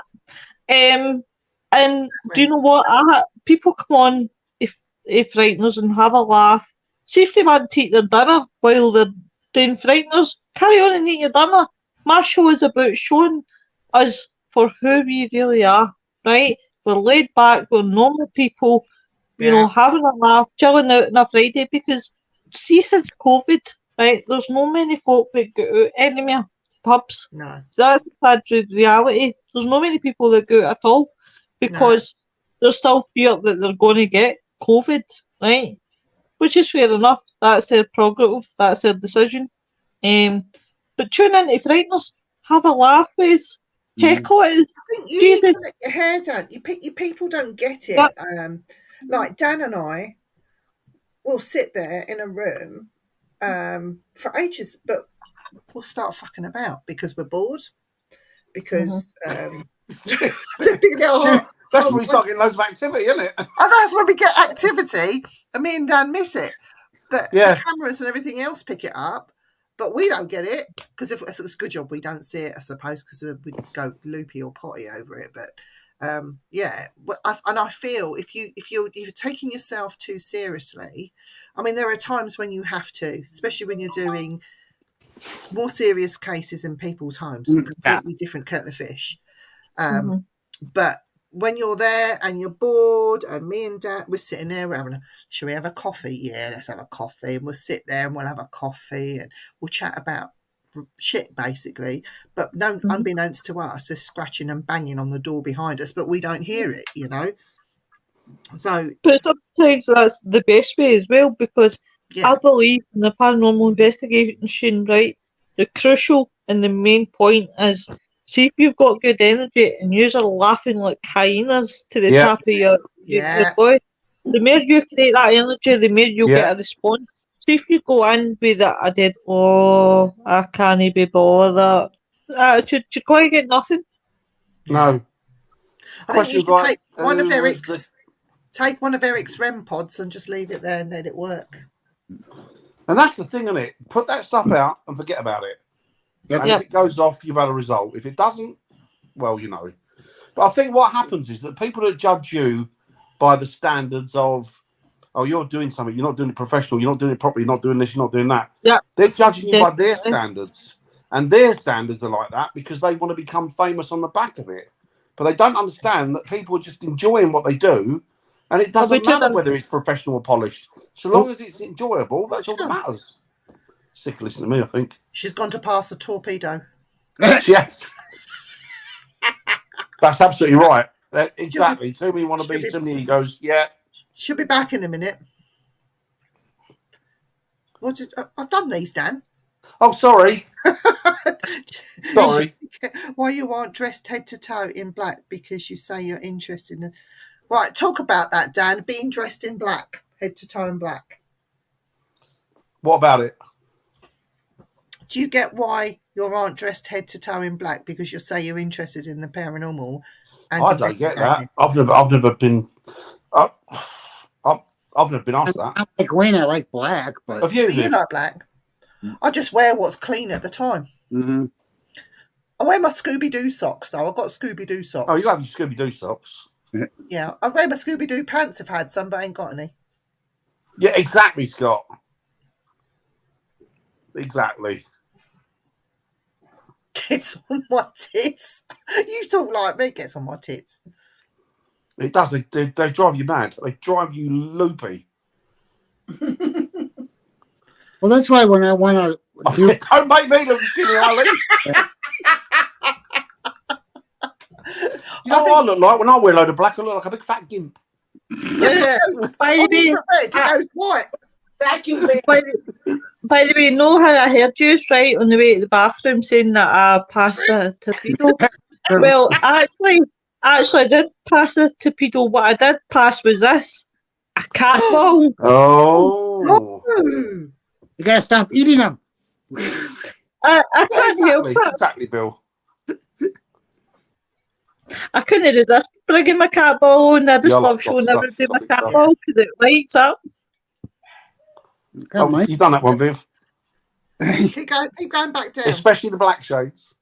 And do you know what? People come on if frighteners and have a laugh. See if they want to eat their dinner while they're doing frighteners, carry on and eat your dinner. My show is about showing us for who we really are, right? We're laid back, we're normal people, you know, having a laugh, chilling out on a Friday, because see, since COVID, right, there's no many folk that go out anymore, pubs. No. That's the sad reality. There's no many people that go out at all because there's still fear that they're going to get COVID, right? Which is fair enough. That's their prerogative, that's their decision. But tune in to Frighteners, have a laugh with us, heckle it. I think you need to let your hair down. Your people don't get it. Like Dan and I will sit there in a room for ages, but we'll start fucking about because we're bored. Because that's when we start getting loads of activity, isn't it? And that's when we get activity, and me and Dan miss it. But the cameras and everything else pick it up. But we don't get it because if it's a good job we don't see it, I suppose, because we'd go loopy or potty over it. But I feel if you're taking yourself too seriously, I mean, there are times when you have to, especially when you're doing more serious cases in people's homes, completely different kettle of fish. But when you're there and you're bored, and me and Dad, we're sitting there, shall we have a coffee? Yeah, let's have a coffee. And we'll sit there and we'll have a coffee and we'll chat about shit, basically. But unbeknownst to us, they're scratching and banging on the door behind us, but we don't hear it, you know? So, but sometimes that's the best way as well, because I believe in the paranormal investigation, right? The crucial and the main point is See if you've got good energy and you're laughing like hyenas to the top of your voice. The more you create that energy, the more you'll get a response. See if you go in with that, I did, oh, I can't be bothered. You're going to get nothing. No. I think you should take one of Eric's REM pods and just leave it there and let it work. And that's the thing, isn't it? Put that stuff out and forget about it. And if it goes off, you've had a result. If it doesn't, well, you know. But I think what happens is that people that judge you by the standards of, oh, you're doing something, you're not doing it professional, you're not doing it properly, you're not doing this, you're not doing that. Yeah. They're judging you by their standards. And their standards are like that because they want to become famous on the back of it. But they don't understand that people are just enjoying what they do. And it doesn't matter whether it's professional or polished. So long as it's enjoyable, that's all that matters. Sick of listening to me, I think. She's gone to pass a torpedo. Yes. That's absolutely right. Exactly. Too many want to be, too many egos. Yeah. She'll be back in a minute. I've done these, Dan. Oh, sorry. Sorry. Why you aren't dressed head to toe in black because you say you're interested in... Right, talk about that, Dan. Being dressed in black, head to toe in black. What about it? Do you get why you aren't dressed head to toe in black because you say you're interested in the paranormal? And I don't get that. I've never been. I've never been asked that. I like green. I like black, but have you? You like black. I just wear what's clean at the time. Mm-hmm. I wear my Scooby-Doo socks, though. I've got Scooby-Doo socks. Oh, you have your Scooby-Doo socks? Yeah. I wear my Scooby-Doo pants. I've had some, but I ain't got any. Yeah, exactly, Scott. Exactly. Gets on my tits. You talk like me, gets on my tits. It does. They drive you mad. They drive you loopy. Well, that's why when I want to do... Don't make me look skinny, Ali. You know what I look like when I wear a load of black? I look like a big fat gimp. Yeah, baby. It goes white. Vacuum. By the way, know how I heard you right on the way to the bathroom saying that I passed a torpedo? Well, actually, I did pass a torpedo. What I did pass was this: a cat ball. Oh. You gotta stop eating them. I can't help it. Exactly, Bill. I couldn't resist bringing my cat ball on. I just love showing everybody my cat ball because it lights up. Oh, you've done that one, Viv. Keep going back down. Especially the black shades.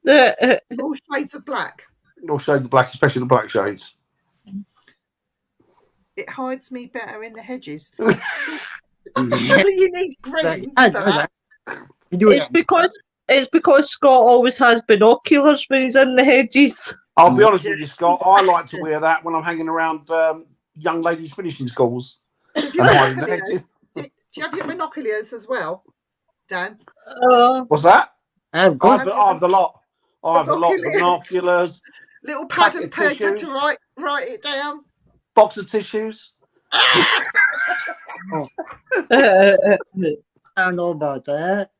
All shades of black. All shades of black, especially the black shades. It hides me better in the hedges. Surely you need green for that. It's because Scott always has binoculars when he's in the hedges. I'll be honest with you, Scott. I like to wear that when I'm hanging around young ladies' finishing schools. Do you have your binoculars as well, Dan? What's that? I have the lot. I have the lot. Binoculars. Little pad and paper to write it down. Box of tissues. I don't know about that.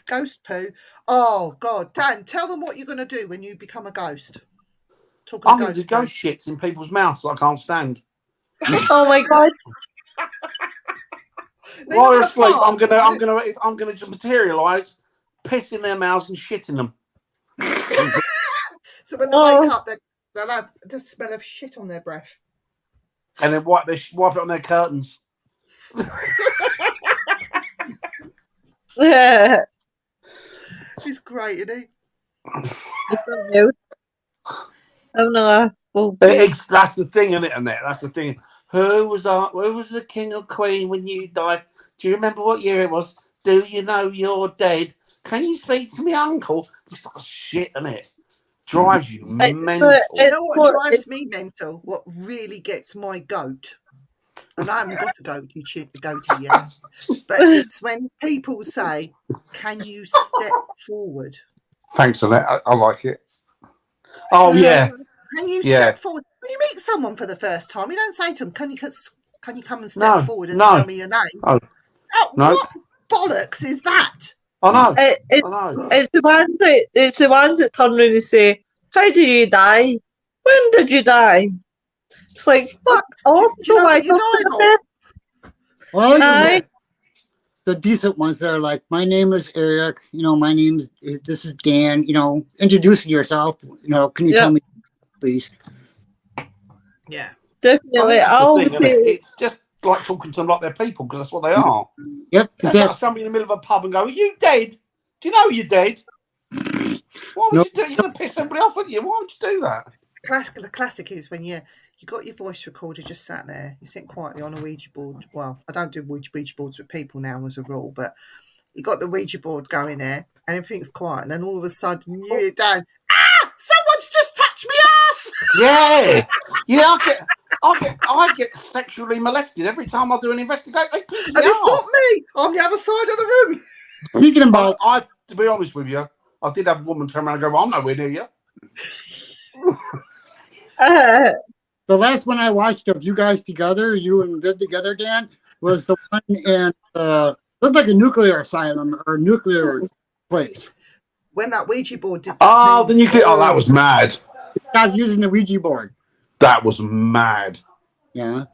Ghost poo. Oh God, Dan, tell them what you're going to do when you become a ghost. I'm going to do ghost shits in people's mouths that I can't stand. Oh my God! While they're asleep, I'm gonna just materialise, piss in their mouths and shit in them. So when they wake up, they'll have the smell of shit on their breath. And then wipe it on their curtains. He's great, isn't he? I don't know. That's the thing, isn't it? And that's the thing. Who was the king or queen when you died? Do you remember what year it was? Do you know you're dead? Can you speak to me, uncle? It's like shit, isn't it? Drives you mental. You know what drives me mental? What really gets my goat? And I haven't got a goatee yet. But it's when people say, "Can you step forward?" Thanks, Annette. I like it. Oh yeah. Can you step forward? When you meet someone for the first time, you don't say to them, "Can you come and step forward and tell me your name?" Oh, no. What bollocks is that? I know. I know. It's the ones that turn around and say, "How do you die? When did you die?" It's like, fuck off. Do you know what you're dying of? Well, the decent ones that are like, my name is Eric, this is Dan, introducing yourself, can you tell me, please? Yeah. Definitely. It's just like talking to them like they're people, because that's what they are. Yep. That's like somebody in the middle of a pub and go, "Are you dead? Do you know you're dead?" Why would you do it? You're going to piss somebody off, aren't you? Why would you do that? The classic is when you got your voice recorder just sat there, you sit quietly on a Ouija board. Well, I don't do Ouija boards with people now as a rule, but you got the Ouija board going there and everything's quiet, and then all of a sudden you hear down, someone's just touched me ass! Yeah, I get sexually molested every time I do an investigation. And it's not me. I'm the other side of the room. Speaking about, to be honest with you, I did have a woman turn around and go, "Well, I'm nowhere near you." The last one I watched of you guys together, you and Viv together, Dan, was the one in looked like a nuclear asylum or nuclear place. When that Ouija board did. The nuclear. Oh, that was mad. Stop using the Ouija board. That was mad. Yeah.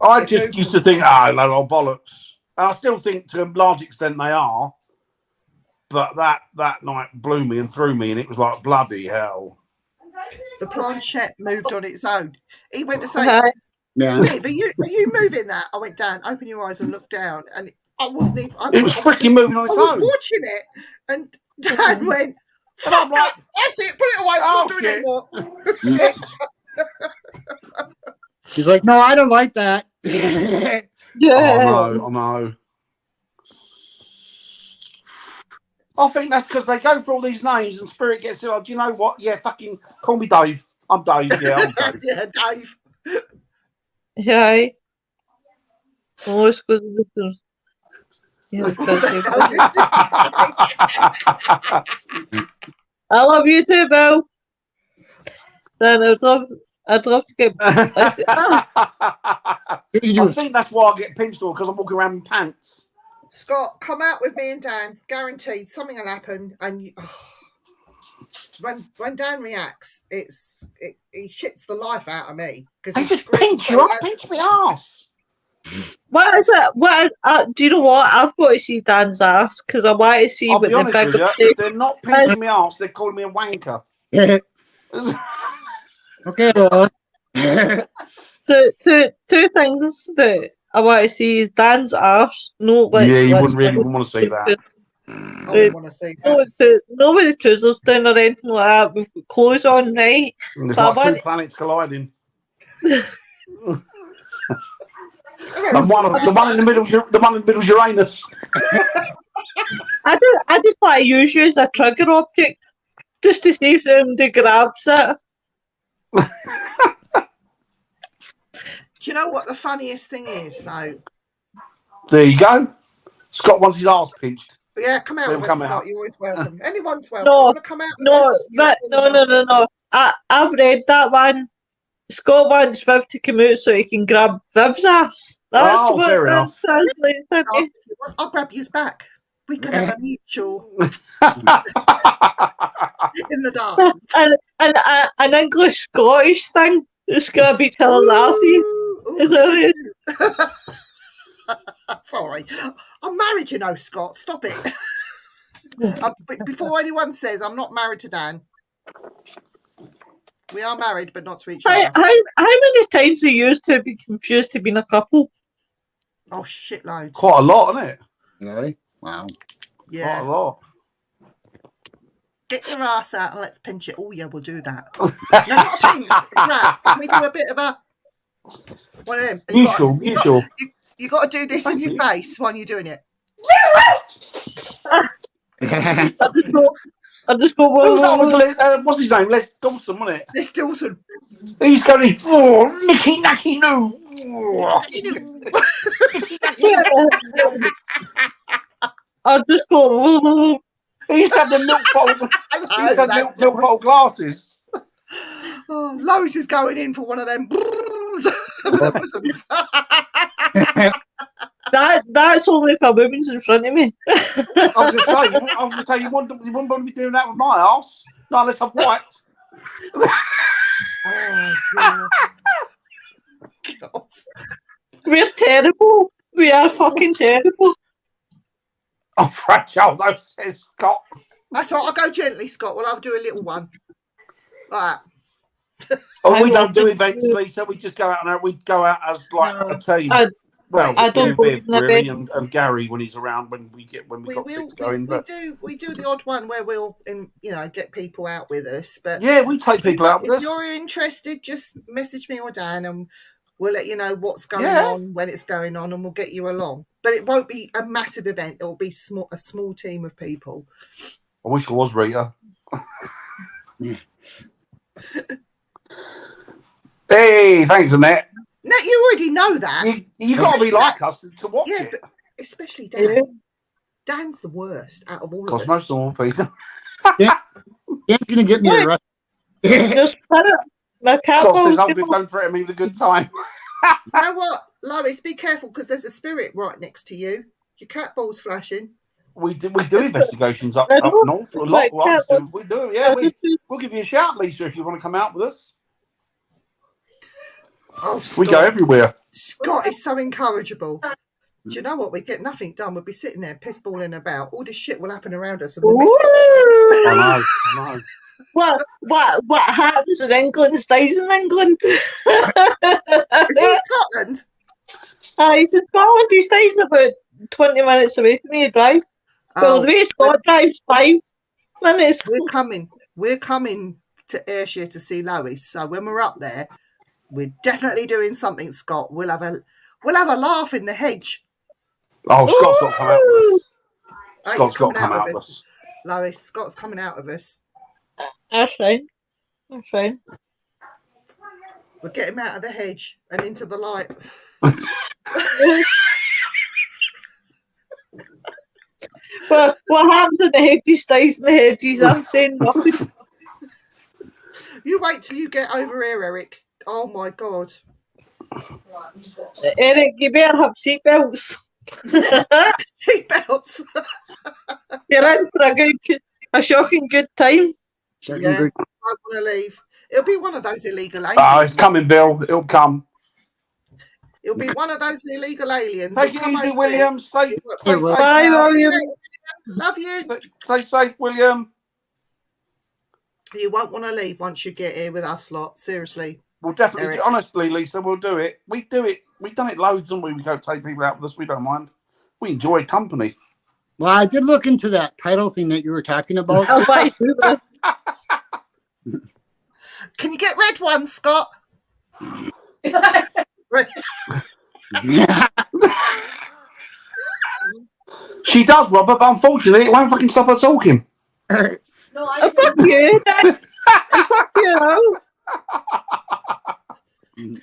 I just used to think, load of bollocks. And I still think to a large extent they are. But that night blew me and threw me, and it was like, bloody hell. The planchette moved on its own. He went to say, "Yeah, are you moving that?" I went, "Dan, open your eyes and look down." And I wasn't even. It was freaking moving on its own. I was watching it, and Dan went, and I'm like, "That's it, put it away. I'm not doing it anymore." He's like, "No, I don't like that." I know. I think that's because they go for all these names and Spirit gets it. Like, do you know what? Yeah, fucking call me Dave. I'm Dave. Yeah, I'm Dave. Yeah, Dave. Yeah. Always good looking. I love you too, Bill. Then I'd love to get. I think that's why I get pinched all, because I'm walking around in pants. Scott, come out with me and Dan. Guaranteed something will happen. And when Dan reacts, he shits the life out of me. He just pinch you up, pinch me ass. What is it? Do you know what? I've got to see Dan's ass, because I want to see I'll what be honest with you, if they're not pinching me ass, they're calling me a wanker. Okay, Lola. Two things that I want to see is Dan's arse. No, you wouldn't really want to see that. I wouldn't want to see that. No with the trousers down or anything like that. We've got clothes on, right? It's like two planets colliding. And the one in the middle is Uranus. I just want to use you as a trigger object, just to see if anybody grabs it. Do you know what the funniest thing is, though? There you go. Scott wants his arse pinched. Yeah, come out with us, Scott. You're always welcome. Anyone's welcome. No, you want to come out with us? No. I've read that one. Scott wants Viv to come out so he can grab Viv's ass. That's what fair enough. I'll grab yours back. We can have a mutual in the dark. And an English Scottish thing. It's gonna be telling Lassie. Is that it? Sorry, I'm married, you know, Scott. Stop it. Before anyone says I'm not married to Dan, we are married, but not to each other. How many times are you used to be confused to being a couple? Oh, shitloads. Quite a lot, isn't it? Really? Wow. Yeah. Quite a lot. Get your ass out and let's pinch it. Oh, yeah, we'll do that. No, not a pinch. Grab. Can we do a bit of a... One of them. You sure? You got to do this in your face while you're doing it. I just go. What's his name? Les Dawson, wasn't it? Les Dawson. He's going. Oh, Nicky Nacky no. I'll just go. He used to have the milk bottle glasses. Oh, Lois is going in for one of them. That's only if a woman's in front of me. I was going to say, you wouldn't want to be doing that with my ass. Not unless I'm white. Oh, God. God. We're terrible. We are fucking terrible. I'm fragile, though, says Scott. That's all right. I'll go gently, Scott. Well, I'll do a little one. Like that. Oh, we don't do events, Lisa. We just go out and we go out as like a team. I Viv don't believe in really, event. and Gary when he's around when we got things going. We do the odd one where we'll get people out with us. But yeah, we take people out with us. If you're interested, just message me or Dan, and we'll let you know what's going on when it's going on, and we'll get you along. But it won't be a massive event. It'll be a small team of people. I wish it was Rita. Hey, thanks, Annette. No, you already know that. You got to be like us to watch it. But especially Dan. Yeah. Dan's the worst out of all of us. Because most normal people. Dan's going to get me arrested. Just put it. My cat says, don't threaten me with a good time. You know what, Lois? Be careful because there's a spirit right next to you. Your cat ball's flashing. We do investigations up north. A lot of us do. We do, yeah. We'll give you a shout, Lisa, if you want to come out with us. Oh, Scott. We go everywhere. Scott is so incorrigible. Do you know what? We get nothing done. We'll be sitting there pissballing about. All this shit will happen around us. And we'll miss it. I know. What happens in England stays in England. Is he in Scotland? He's in Scotland. He stays about 20 minutes away from me. Drive. Well, the way Scott drives 5 minutes. We're coming to Ayrshire to see Lois. So when we're up there, we're definitely doing something, Scott. We'll have a laugh in the hedge. Oh, Scott's got to come out with us. Scott's got to come out with us. Lois, Scott's coming out of us. That's fine. We'll get him out of the hedge and into the light. Well, what happens in the hedge? He stays in the hedges. I'm saying nothing. You wait till you get over here, Eric. Oh my God. Eric, you better have seatbelts. Seatbelts. You're in for a shocking good time. Yeah, I want to leave. It'll be one of those illegal aliens. Oh, it's coming, Bill. It'll come. It'll be one of those illegal aliens. Take it easy, William. Stay safe. Bye, William. Love you. Stay safe, William. You won't want to leave once you get here with us lot. Seriously. We'll definitely, honestly, Lisa, we'll do it. We do it. We've done it loads, haven't we? We go take people out with us. We don't mind. We enjoy company. Well, I did look into that title thing that you were talking about. Oh, bye. Can you get red ones, Scott? She does, Robert, but unfortunately, it won't fucking stop her talking. No, fuck you. Fuck you.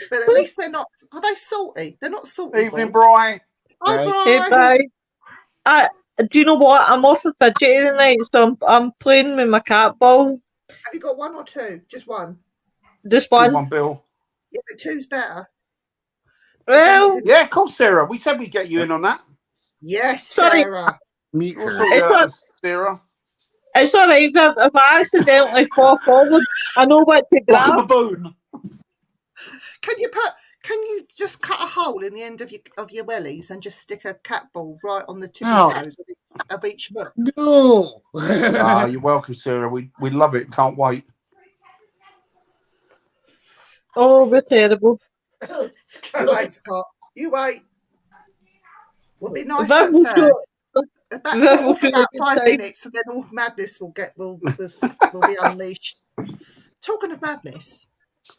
But at least they're not. Are they salty? They're not salty. Evening, Bri. Hi, Bri. Hey, do you know what? I'm off a fidgety tonight, so I'm playing with my cat ball. Have you got one or two? Just one. Just one. One, Bill. Yeah, but two's better. Well, yeah, of course, Sarah. We said we'd get you in on that. Yes, sorry. Sarah. Meet her. Sarah. It's all right. If I accidentally fall forward, I know what to grab. Like a baboon. Can you just cut a hole in the end of your wellies and just stick a cat ball right on the tippy toes of each foot? No. You're welcome, Sarah. We love it. Can't wait. Oh, we're terrible. You wait, Scott. You wait. We'll be nice at first. For about 5 minutes, and then all madness will be unleashed. Talking of madness,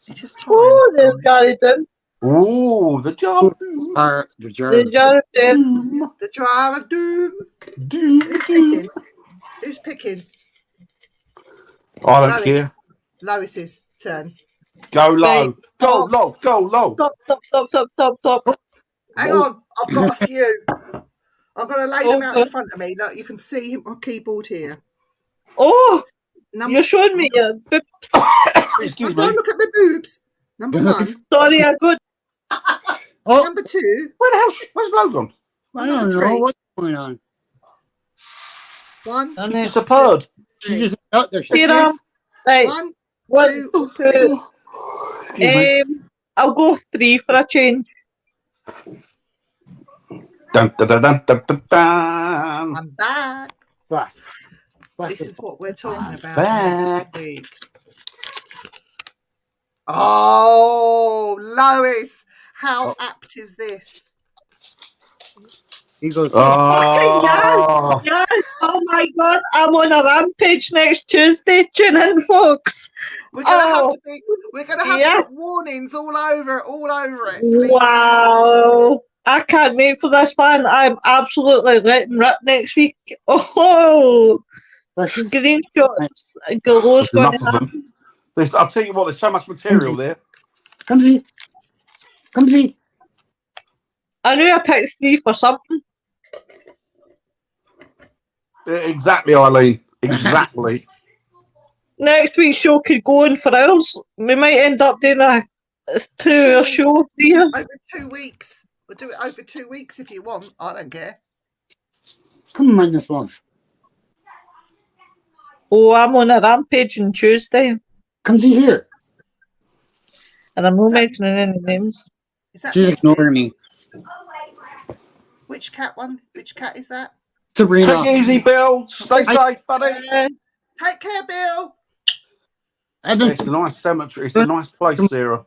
it is time. Oh, there's Gary Dim. Oh, the jar of doom. The jar of doom. The jar of doom. Who's picking? Who's picking? I don't care. Lois's turn. Go low. Go low. Go low. Stop. Hang on. I've got a few. I'm going to lay them out in front of me. Look, you can see my keyboard here. Oh, you're showing me your boobs. Excuse Don't me. look at my boobs. Number 1. Sorry, I'm good. Number 2. Where the hell? Where's Logan? I don't know what's going on. One. And It's a bird. She just out there. Here I am. Right. One, two. I'll go 3 for a change. Dun, dun, dun, dun, dun, dun, dun. I'm back. Plus. This is what we're talking about back. next week. Oh, Lois, how apt is this? He goes, Oh, Yes! Oh my god, I'm on a rampage next Tuesday. Tune in, folks. We're gonna have to put warnings all over it. Please. Wow. I can't wait for this one. I'm absolutely letting rip next week. Oh, screenshots galore. enough of them. I'll tell you what, there's so much material there. Come see. I knew I picked 3 for something. Exactly, Eileen. Exactly. Next week's show could go on for hours. We might end up doing a 2-hour show here. Over 2 weeks. We'll do it over 2 weeks if you want. I don't care. Come on this month. Oh, I'm on a rampage on Tuesday. Come see here. And I'm not mentioning any names. She's ignoring me. Which cat one? Which cat is that? Sabrina. Take it easy, Bill. Stay safe, buddy. Take care, Bill. It's a nice cemetery. It's a nice place, Sarah.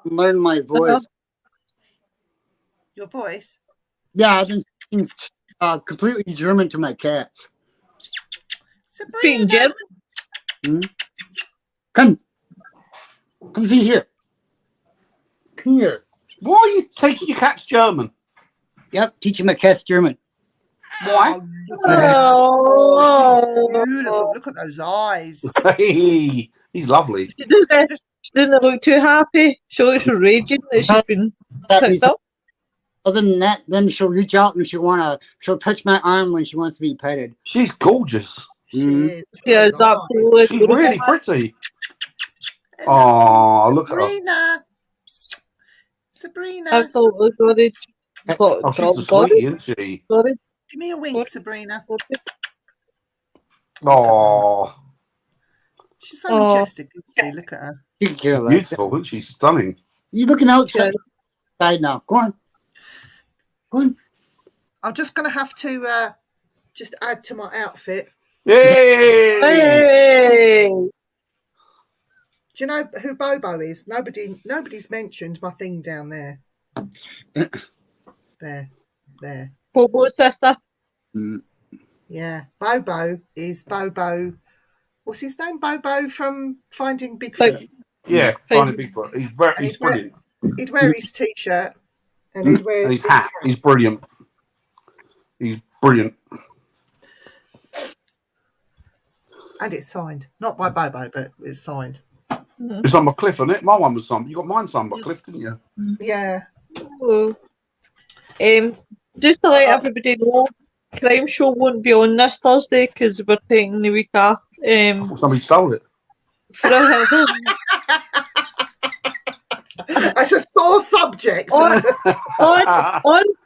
Learn my voice. Your voice? Yeah, I've been speaking completely German to my cats. Being German? Come see here. Come here. Why are you teaching your cats German? Yep, teaching my cats German. Why? Oh, beautiful. Look at those eyes. Hey, he's lovely. She doesn't look too happy. She looks raging that she's been picked up. Other than that, then she'll reach out and she'll touch my arm when she wants to be petted. She's gorgeous. She is. Yeah, it's absolutely. She's really pretty. Oh, look at her. Sabrina. Absolutely gorgeous. Oh, she's a sweetie, isn't she? Sorry. Give me a wink, Sabrina. Oh, she's so majestic. Look at her. You can kill her. Beautiful, isn't she? Stunning. You looking outside now? Go on. I'm just going to have to just add to my outfit. Yay! Do you know who Bobo is? Nobody's mentioned my thing down there. There. Bobo's sister. Yeah, Bobo is Bobo. What's his name? Bobo from Finding Bigfoot. Yeah, Finding Bigfoot. He's brilliant. He'd wear his t-shirt and he'd wear his hat. He's brilliant. He's brilliant. And it's signed. Not by Bobo, but it's signed. It's on my Cliff, isn't it? My one was signed. You got mine signed by Cliff, didn't you? Yeah. Oh. Just to let everybody know, Crime Show won't be on this Thursday because we're taking the week off. I thought somebody stole it. It's a sore subject. On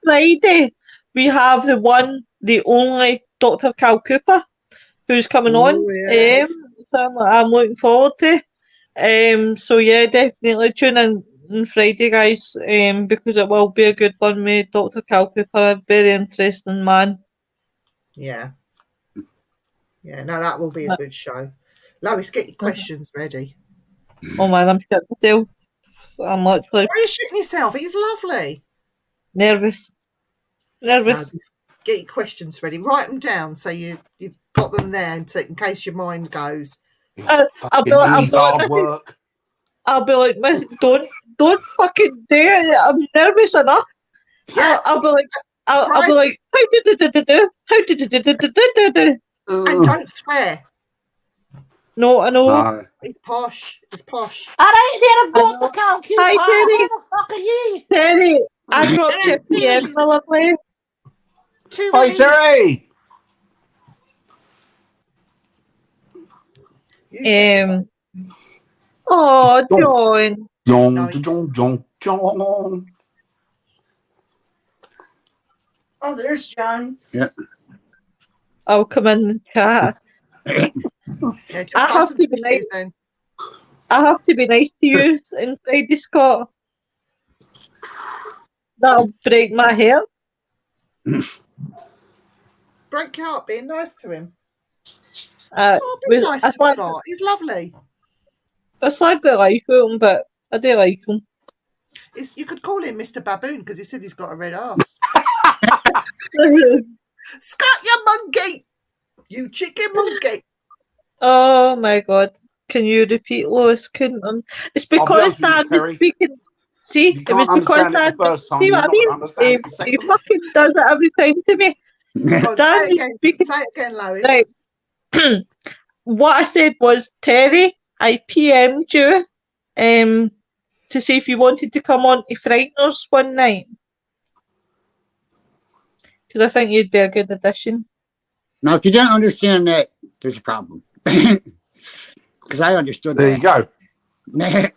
Friday, we have the only Dr. Cal Cooper who's coming on. Yes. So I'm looking forward to. So yeah, definitely tune in on Friday, guys, because it will be a good one with Dr. Cal Cooper, a very interesting man. Yeah. Yeah, no, that will be a good show. Lois, get your questions ready. Oh man, I'm shit still. I'm literally. Why are you shitting yourself? He's lovely. Nervous. No, get your questions ready. Write them down so you've got them there in case your mind goes. I'll be like, miss, don't fucking do it. I'm nervous enough. Yeah. I'll be like, how did it? And don't swear. No, I know. No. It's posh. I ain't there to go to Cal Cooper. Hi, Terry. Who the fuck are you? Terry, I dropped your PM, my lovely. Hi, Terry. Oh, John. John. Oh, there's John. Yeah. I'll come in the chat. Yeah, just I have some to be nice. tissues then. I have to be nice to you and Friday, Scott. That'll break my heart. Break your heart being nice to him. Be nice to Scott. He's lovely. I slightly like him, but I do like him. You could call him Mr. Baboon because he said he's got a red ass. Scott, you monkey! You chicken monkey! Oh my God! Can you repeat Lois Cunton? It's because Dad was speaking. See, it was because Dad. See what I mean? He fucking does it every time to me. Say it again, Lois. Right. What I said was, Terry, I PM'd you to see if you wanted to come on to Frighteners one night. Because I think you'd be a good addition. Now, if you don't understand that, there's a problem. Because I understood there that. There you go.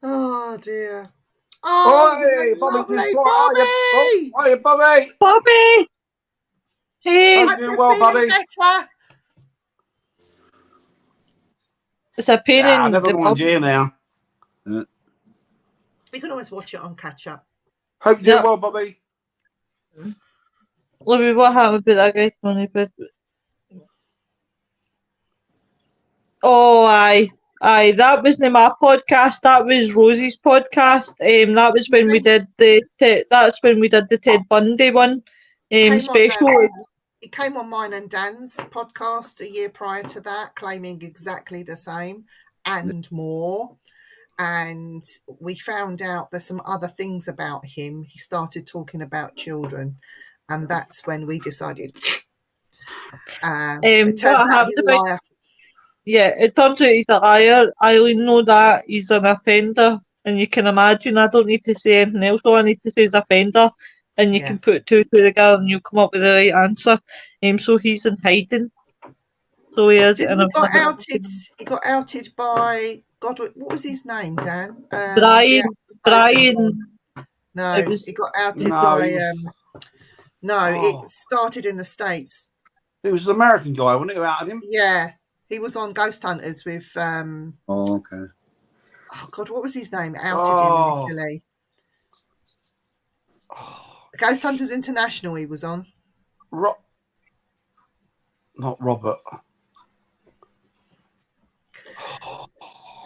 Oh, dear. Oh, hey, lovely Bobby! Hiya, Bobby! Bobby! Hey! Hope you're doing well, buddy. Better. It's a pain in I never mind you now. You can always watch it on catch up. Hope you're doing well, Bobby. Libby, what happened with that guy coming in bed? Oh, aye. That wasn't my podcast. That was Rosie's podcast. That was when we did that's when we did the Ted Bundy one. Special. It came on mine and Dan's podcast a year prior to that, claiming exactly the same and more. And we found out there's some other things about him. He started talking about children, and that's when we decided. It turned out he's a liar. Yeah, it turns out he's a liar. I only know that he's an offender, and you can imagine. I don't need to say anything else. All I need to say is offender, and you can put two together, and you'll come up with the right answer. So he's in hiding. So he is. He got outed by God. What was his name, Dan? Brian. No, he got outed by. It started in the States. It was an American guy, wasn't it? Who outed him? Yeah. He was on Ghost Hunters with. Oh, okay. Oh God, what was his name? Outed him initially. Ghost Hunters International. He was on. Not Robert.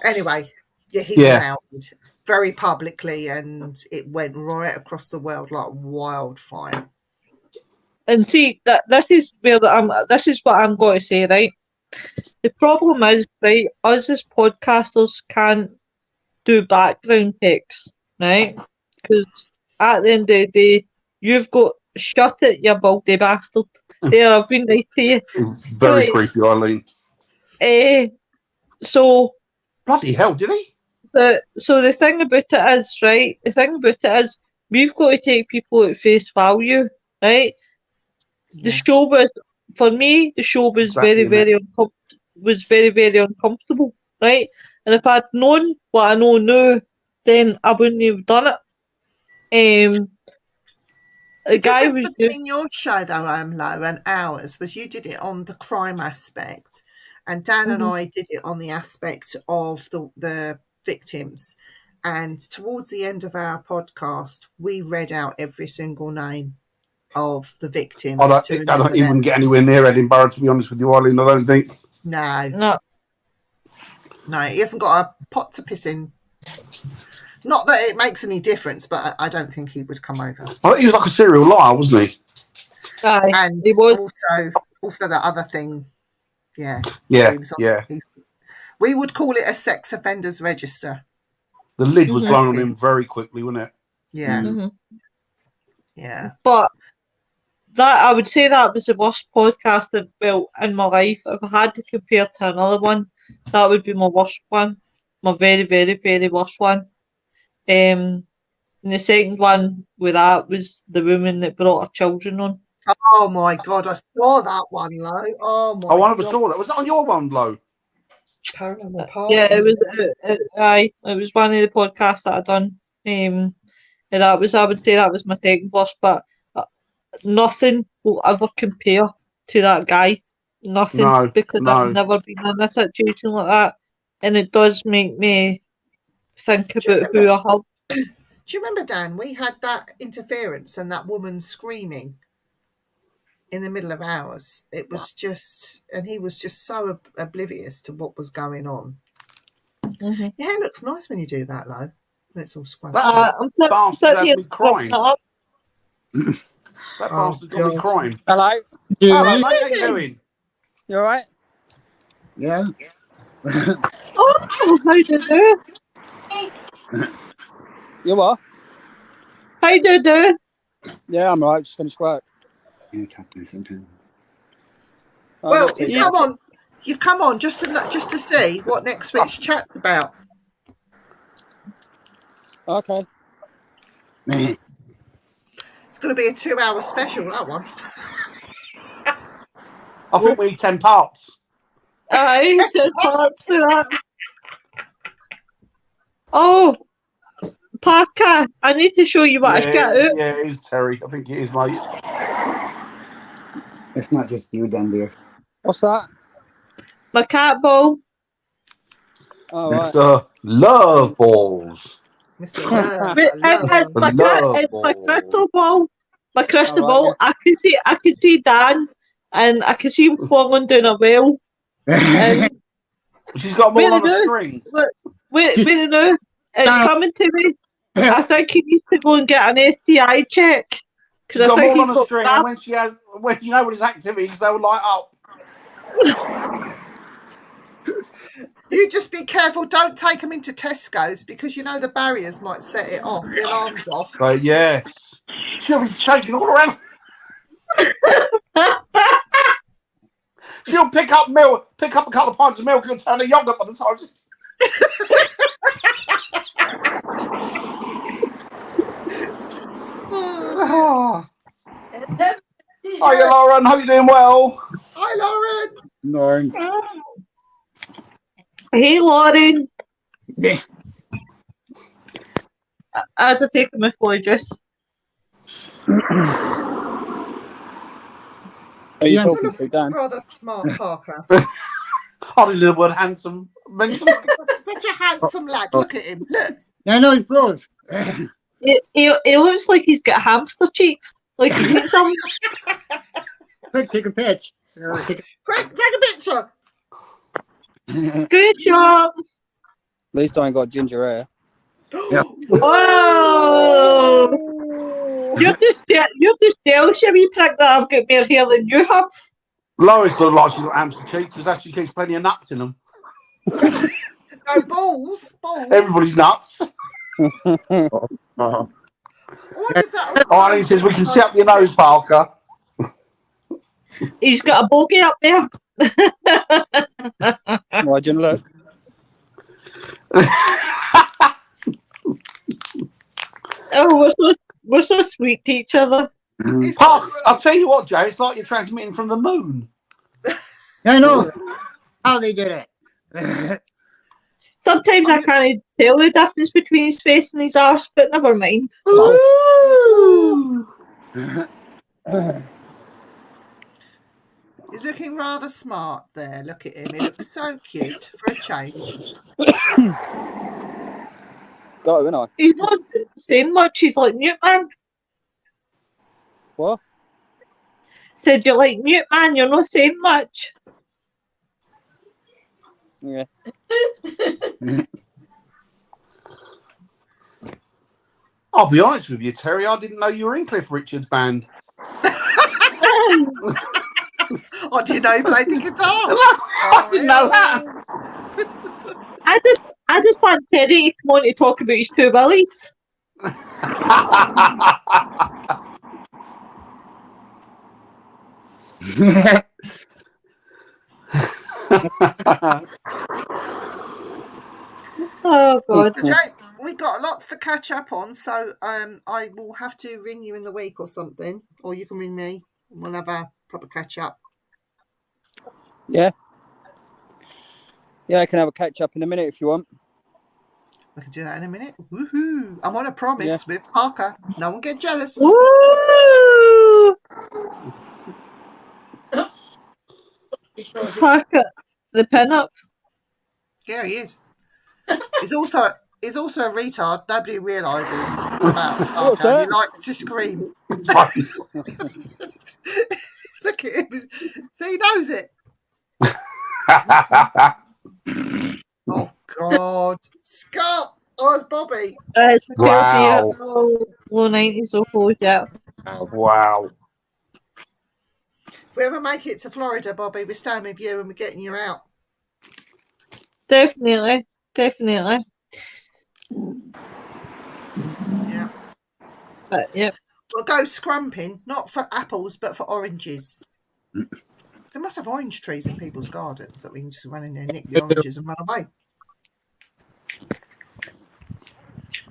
Anyway, he was outed very publicly, and it went right across the world like wildfire. And see this is what I'm going to say, right? The problem is, right, us as podcasters can't do background checks, right? Because at the end of the day, you've got shut it, you baldy bastard. There, I've been nice to you. Very creepy, Eileen. So bloody hell, did he? So the thing about it is, right? The thing about it is, we've got to take people at face value, right? The show was, for me, the show was very, very uncomfortable, right? And if I'd known what I know now, then I wouldn't have done it. The guy was in your show though, Lo, and ours was you did it on the crime aspect, and Dan and I did it on the aspect of the victims. And towards the end of our podcast, we read out every single name of the victims. I don't even get anywhere near Edinburgh, to be honest with you, Eileen. I don't think. No, he hasn't got a pot to piss in. Not that it makes any difference, but I don't think he would come over. I think he was like a serial liar, wasn't he? And he was. Also the other thing, Yeah. We would call it a sex offenders register. The lid was blown on him very quickly, wasn't it? Yeah. Yeah. But that, I would say that was the worst podcast in my life. If I had to compare to another one, that would be my worst one. My very, very, very worst one. And the second one with that was the woman that brought her children on. Oh my God, I saw that one, Lo. Oh my God. I never saw that. Was that on your one, Lo? Paranormal Party. Yeah, it was. It was one of the podcasts that I done. And that was, I would say, that was my second worst. But nothing will ever compare to that guy. Nothing, because I've never been in a situation like that, and it does make me think about who I have. Do you remember, Dan? We had that interference and that woman screaming in the middle of ours. It was just, and he was just so oblivious to what was going on. Mm-hmm. Yeah, it looks nice when you do that, though. It's all scrunched up. That bastard had me crying. That bastard got me crying. Hello. Hello, mate. How you doing? You all right? Yeah. Oh, how do you do? You what? How do you do? Yeah, I'm alright. Just finished work. Well, you've come on just to see what next week's chat's about. Okay. It's going to be a 2-hour special, that one. I think we need 10 parts. Aye, 10 parts to that. Oh, Parker, I need to show you what I got out. Yeah, it is Terry. I think it is, mate. It's not just you, Dan, dear. What's that? My cat ball. Oh, right. It's love balls. Mr. My crystal ball. My crystal ball. I can see Dan, and I can see him falling down a well. She's got more on a string. Wait now. It's coming to me. I think he needs to go and get an STI check. She's got more on a string, and when you know what his activities, they will light up. You just be careful. Don't take them into Tesco's because you know the barriers might set it off. The alarm's off. Yes. She'll be shaking all around. She'll pick up a couple of pints of milk and turn a yogurt by the time. Hi, Lauren. Hope you're doing well. Hi, Lauren. Lauren. Hey, Lauren. As I take my foliage. Are you talking to Dan? Rather smart, Parker. I didn't know the word handsome mentioned. Such a handsome lad. Look at him. Look. I know he froze. He looks like he's got hamster cheeks. Like he's eating something. Quick, take a pitch. Quick, take a picture. Good job. At least I ain't got ginger hair. Oh! You're just jealous, you wee prick, that I've got more hair than you have. Lois doesn't like she's got hamster cheeks because actually keeps plenty of nuts in them. No, balls. Everybody's nuts. He says we can sit up your nose, Parker. He's got a bogey up there. Why didn't look? Oh, we're so sweet to each other. I'll tell you what, Jay, it's like you're transmitting from the moon. I know how they did it. Sometimes I can't tell the difference between his face and his arse, but never mind. He's looking rather smart there. Look at him. He looks so cute for a change. Got it, I. He's not saying much. He's like Mute Man. What? Said you're like Mute Man. You're not saying much. Yeah. I'll be honest with you, Terry. I didn't know you were in Cliff Richard's band. Oh, do you know he played the guitar? I didn't know that. I just want Terry to come on to talk about his two willies. Oh God! So, Jay, we got lots to catch up on, so I will have to ring you in the week or something, or you can ring me, and we'll have a proper catch up. Yeah. Yeah, I can have a catch up in a minute if you want. I can do that in a minute. Woohoo! I'm on a promise with Parker. No one get jealous. Woo! Parker, the pin-up. Yeah, he is. He's also a retard. Nobody realises about Parker. And he likes to scream. Look at him. So he knows it. Oh God, Scott! Oh, it's Bobby. Wow. Low 90s, so close, yeah. Wow. If we ever make it to Florida, Bobby, we're staying with you and we're getting you out. Definitely. Yeah. But yep. We'll go scrumping, not for apples, but for oranges. They must have orange trees in people's gardens that we can just run in there, nick the oranges and run away.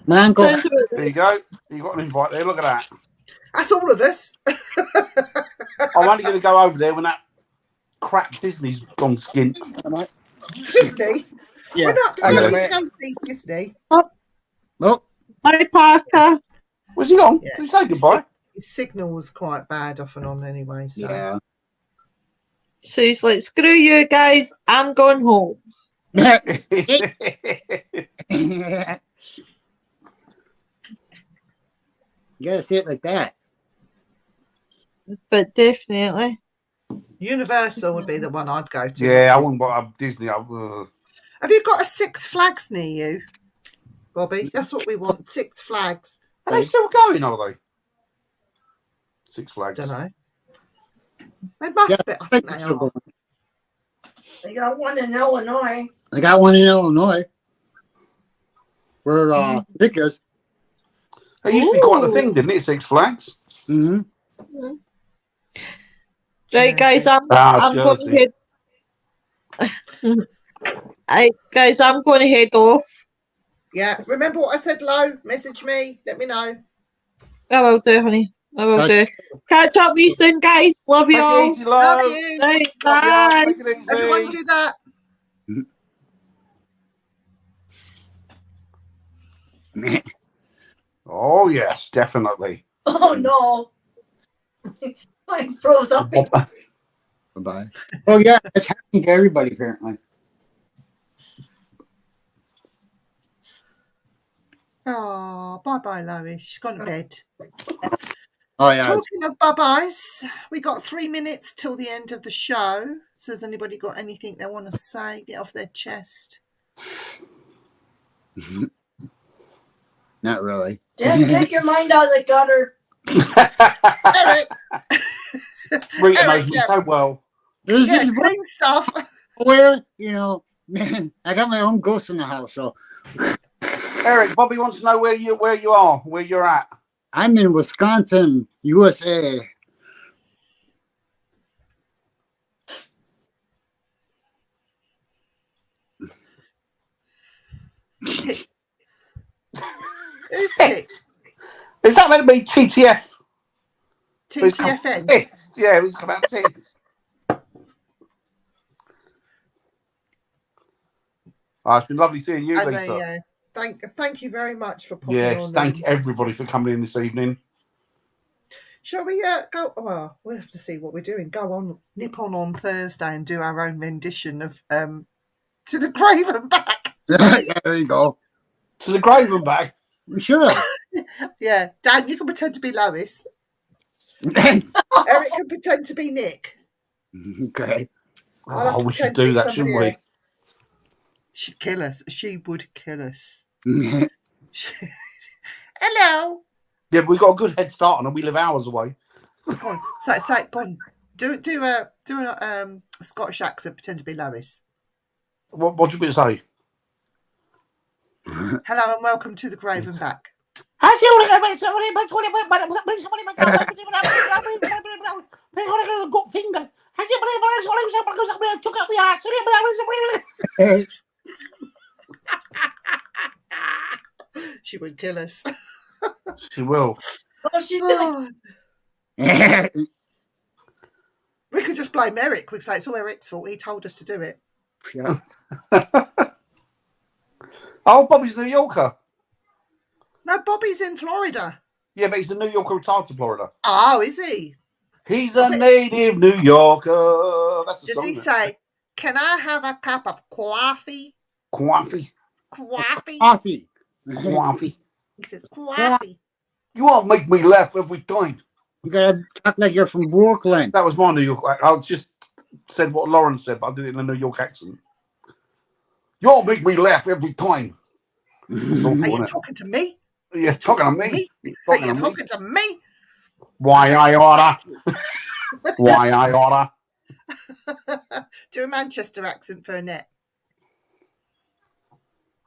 My uncle. There you go. You got an invite there. Look at that. That's all of us. I'm only going to go over there when that crap Disney's gone skint. Disney? Yeah. We're not going to go see Disney. Oh. Hi, Parker. Where's he gone? Yeah. Did he say goodbye? His signal was quite bad off and on anyway. So. Yeah. So he's like, screw you guys, I'm going home. You gotta see it like that. But definitely. Universal would be the one I'd go to. Yeah, I wouldn't buy Disney. Have you got a Six Flags near you, Bobby? That's what we want. Six Flags. Are they still going, are they? Six Flags. I don't know. They must be. I think they are. They got one in Illinois. I got one in Illinois. Where Nick is. It used to be quite a thing, didn't it? Six Flags. Mm-hmm. Right, guys, I'm going to head. Guys, I'm going to head off. Yeah. Remember what I said, Lo? Message me. Let me know. I will do, honey. I will do. Catch up with you soon, guys. Love you all. Easy, Love you. Right, Love bye. you. Take it easy. Everyone do that. Oh, yes, definitely. Oh no. Mine froze up. Bye-bye. Oh, yeah, it's happening to everybody, apparently. Oh, bye-bye, Lois. She's gone to bed. Oh, yeah. Talking of bye-byes, we got 3 minutes till the end of the show. So has anybody got anything they want to say, get off their chest? Not really. Dad, take your mind out of the gutter. Eric! Rita Eric, knows me yeah. so well. This Yeah, is green stuff. where, man, I got my own ghost in the house, so Eric, Bobby wants to know where you're at. I'm in Wisconsin, USA. Tits. Who's tits? Is that meant to be TTF? TTFN. Tits. Yeah, it was about tits. It's been lovely seeing you, Okay, Lisa. yeah. Thank you very much for popping Yes, on. thank everybody for coming in this evening. Shall we go? Well, we'll have to see what we're doing. Go on, nip on Thursday and do our own rendition of To the Grave and Back. There you go. To the grave and back. Sure. Yeah, Dan, you can pretend to be Lois. Eric can pretend to be Nick. Okay. I'll have to We should pretend to do be that, somebody shouldn't we? else. She'd kill us. She would kill us. Hello. Yeah, but we got a good head start on them. We live hours away. Go on. Say, go on. Do a Scottish accent. Pretend to be Lois. What do you mean to say? Hello and welcome to the Grave and Back. She would kill us. She will. Oh, she's gonna We could just blame Eric. We'd say it's all Eric's fault. He told us to do it. Yeah. Oh, Bobby's a New Yorker. No, Bobby's in Florida. Yeah, but he's a New Yorker retired to Florida. Oh, is he? He's a native New Yorker. That's the Does song. he say, "Can I have a cup of coffee?" Coffee. Coffee. Coffee. Coffee. He says, "Coffee." You won't make me laugh every time. You gotta talk like you're from Brooklyn. That was my New York. I just said what Lauren said, but I did it in a New York accent. You'll make me laugh every time. Are you talking to me? You're talking to me. Are you talking to me? Why I oughta. Why I oughta. Do a Manchester accent for Annette.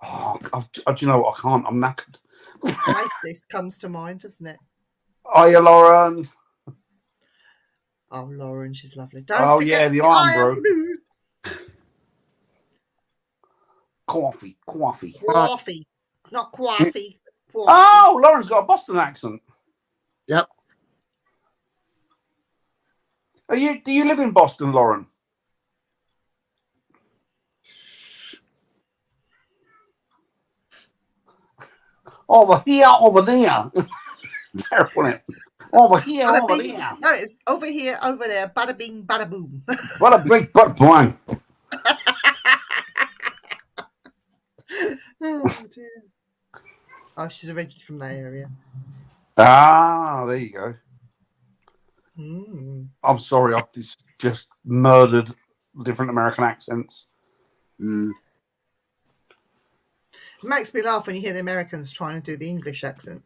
Oh, do you know what? I can't. I'm knackered. Racist comes to mind, doesn't it? Hiya, Lauren. Oh, Lauren, she's lovely. Don't forget yeah, the arm, bro. blue. Coffee. Coffee. Not coffee. Oh, Lauren's got a Boston accent. Yep. Do you live in Boston, Lauren? Over here, over there. Terrible, isn't it? Over here, Bada over bing. there. No, it's over here, over there. Bada bing, bada boom. What a big butt blank. Oh, dear. Oh, she's originally from that area. Ah, there you go. I'm sorry, I've just murdered different American accents. Mm. It makes me laugh when you hear the Americans trying to do the English accent.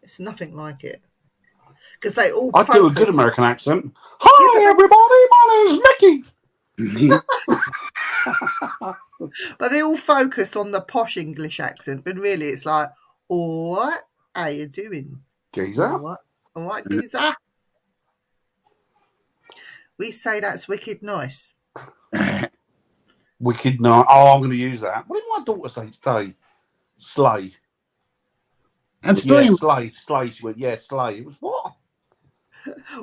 It's nothing like it. Because they all I do a good American accent. Hi, everybody, my name's Mickey. But they all focus on the posh English accent, but really it's like, all right, how you doing? Geezer. All right, geezer. We say that's wicked nice. Wicked nice. Oh, I'm going to use that. What did my daughter say today? Slay. I'm still yeah, slay. She went, yeah, slay. It was what?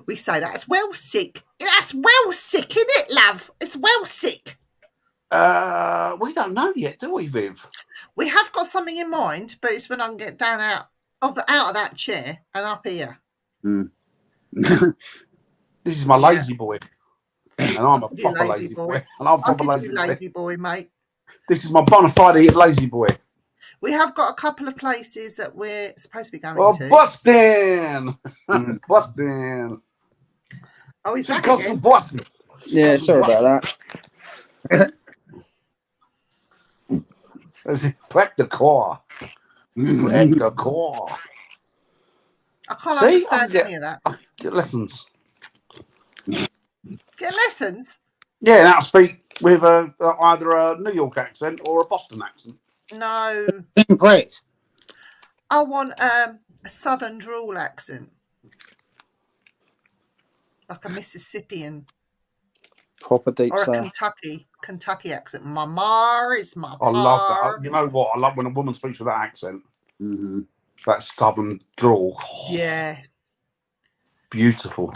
We say that's well sick. That's well sick, isn't it, love? It's well sick. We don't know yet, do we, Viv? We have got something in mind, but it's when I can get down out of that chair and up here. Mm. This is my lazy boy. And I'm a proper lazy boy. And I'm a proper lazy boy, mate. This is my bona fide lazy boy. We have got a couple of places that we're supposed to be going to. Boston! Boston! Oh, he's back again. Boston. Yeah, sorry about that. Back the core. Back the core. I can't understand any of that. Get lessons. Get lessons? Yeah, now speak with either a New York accent or a Boston accent. No. Same place. I want a southern drawl accent. Like a Mississippian. Proper deep or a south. Kentucky accent. My mar is my I love that. You know what? I love when a woman speaks with that accent. Mm-hmm. That southern drawl. Yeah. Beautiful.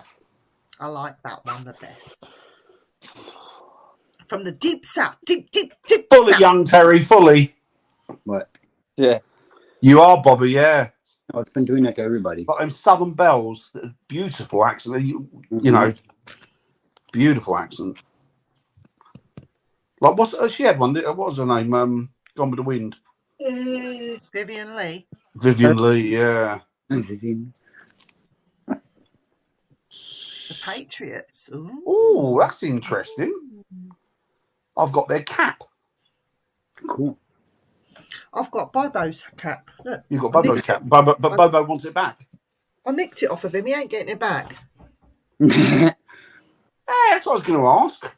I like that one the best. From the deep south. Deep fully south. Young Terry, fully. What? Yeah. You are, Bobby, yeah. Oh, it's been doing that to everybody. But them southern bells, beautiful accent. You know, beautiful accent. Like, she had one. What was her name? Gone with the Wind. Vivian Lee. Vivian Lee, yeah. Vivian. The Patriots. Ooh, that's interesting. I've got their cap. Cool. I've got Bobo's cap. Look, You've got Bobo's cap. But Bobo wants it back. I nicked it off of him. He ain't getting it back. That's what I was going to ask.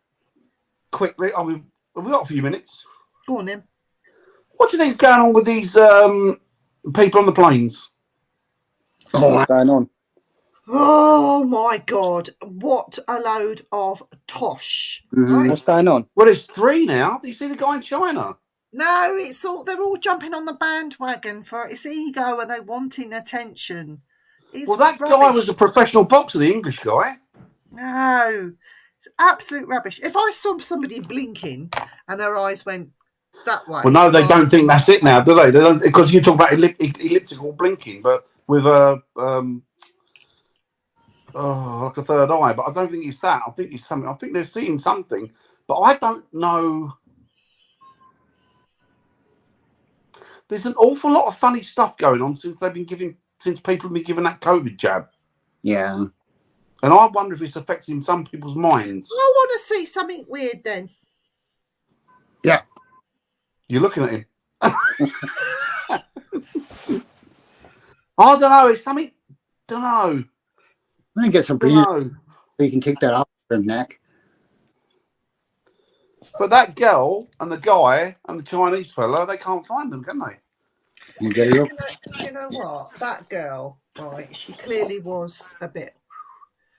Quickly, we've got a few minutes. Go on, then. What do you think's going on with these people on the planes? What's going on? Oh my God! What a load of tosh! Right? What's going on? Well, there's 3 now. Do you see the guy in China? No, it's all they're all jumping on the bandwagon for its ego and they wanting attention. It's that rubbish. guy was a professional boxer, the English guy. No, it's absolute rubbish. If I saw somebody blinking and their eyes went that way, Well, no, they don't think that's it now, do they? They don't, because you talk about elliptical blinking, but with like a third eye, but I don't think it's that. I think it's something. I think they're seeing something, but I don't know. There's an awful lot of funny stuff going on since people have been given that COVID jab. Yeah. And I wonder if it's affecting some people's minds. I want to see something weird then. Yeah. You're looking at him. I don't know. It's something. Don't know. I'm gonna get some breathing so you can take that off your neck. But that girl and the guy and the Chinese fella, they can't find them, can they? Do you know what? That girl, right? She clearly was a bit.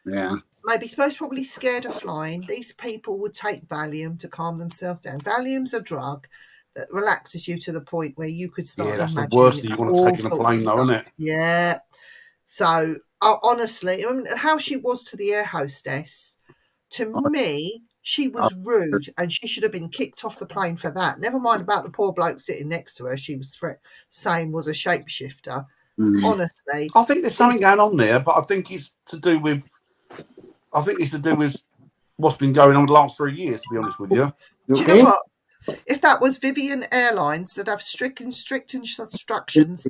Yeah. Maybe most probably scared of flying. These people would take Valium to calm themselves down. Valium's a drug that relaxes you to the point where you could start. Yeah, that's the worst thing you want to take in a plane, though, isn't it? Yeah. So honestly, I mean, how she was to the air hostess, to me, she was rude, and she should have been kicked off the plane for that. Never mind about the poor bloke sitting next to her. She was saying was a shapeshifter. Honestly, I think there's something going on there, but I think it's to do with. I think it's to do with what's been going on the last 3 years. To be honest with you, do you know what? If that was Vivian Airlines, that have strict instructions.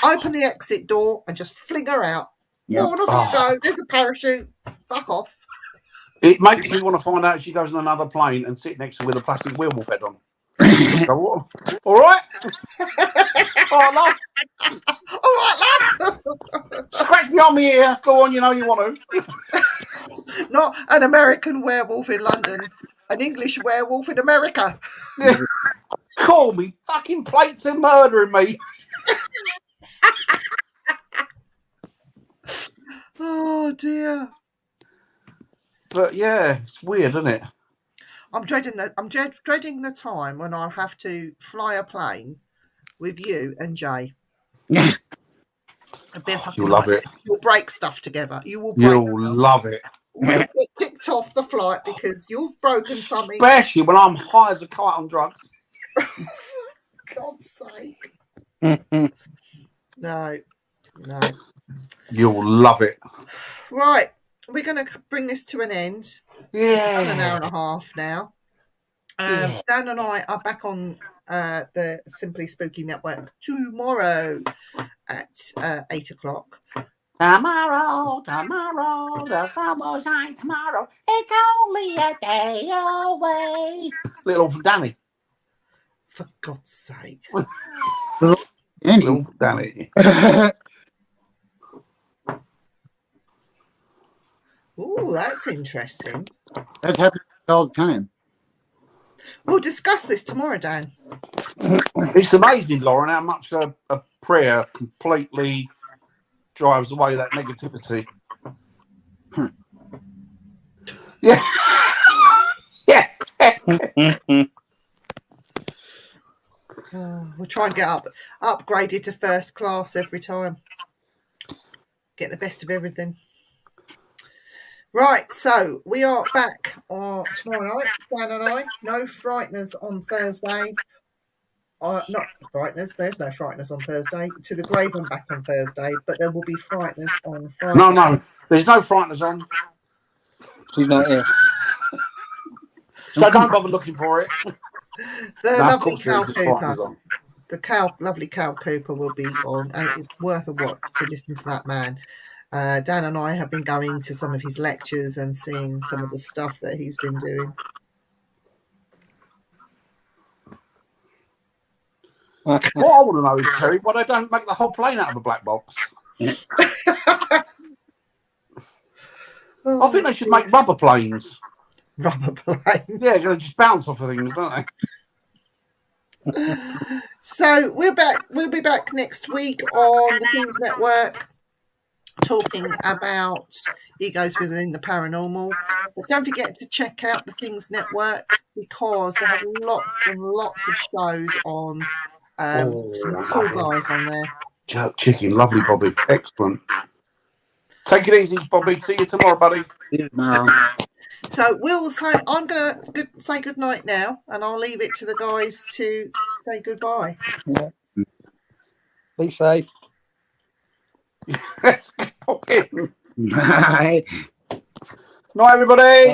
Open the exit door and just fling her out. Yep. Oh, off you go. There's a parachute. Fuck off. It makes me want to find out if she goes on another plane and sit next to her with a plastic werewolf head on. All right? All right, love. All right, love. Scratch me on the ear. Go on, you know you want to. Not an American werewolf in London. An English werewolf in America. Yeah. Call me fucking plates and murdering me. Oh dear. But yeah, it's weird, isn't it? I'm dreading the time when I'll have to fly a plane with you and Jay. Yeah. You'll love it. You'll break stuff together. You'll love it. We'll get kicked off the flight because you've broken something. Especially when I'm high as a kite on drugs. God's sake. No. You'll love it. Right. We're going to bring this to an end. Yeah. It's an hour and a half now. Dan and I are back on the Simply Spooky Network tomorrow at 8 o'clock. Tomorrow, the sun will shine tomorrow. It's only a day away. Little old Danny. For God's sake. Little Danny. Ooh, that's interesting. That's happening all the time. We'll discuss this tomorrow, Dan. It's amazing, Lauren, how much a prayer completely drives away that negativity. Yeah. Yeah. We'll try and get upgraded to first class every time. Get the best of everything. Right, so we are back tomorrow night, Dan and I. No Frighteners on Thursday. Not Frighteners. There's no Frighteners on Thursday. To the Grave and back on Thursday, but there will be Frighteners on Friday. No. There's no Frighteners on. She's not here. So don't bother looking for it. The lovely Cal Cooper. The lovely Cal Cooper will be on, and it's worth a watch to listen to that man. Dan and I have been going to some of his lectures and seeing some of the stuff that he's been doing. What I want to know is, Terry, why they don't make the whole plane out of a black box. I think they should make rubber planes. Rubber planes? Yeah, they just bounce off of things, don't they? So we're back. We'll be back next week on the Things Network, talking about egos within the paranormal. But don't forget to check out the Things Network, because they have lots and lots of shows on. Some cool guys on there. Jerk chicken, lovely, Bobby. Excellent. Take it easy, Bobby. See you tomorrow, buddy. See you tomorrow. So we'll say, I'm going to say good night now, and I'll leave it to the guys to say goodbye. Yeah. Be safe. Yes, Bye. Night, everybody.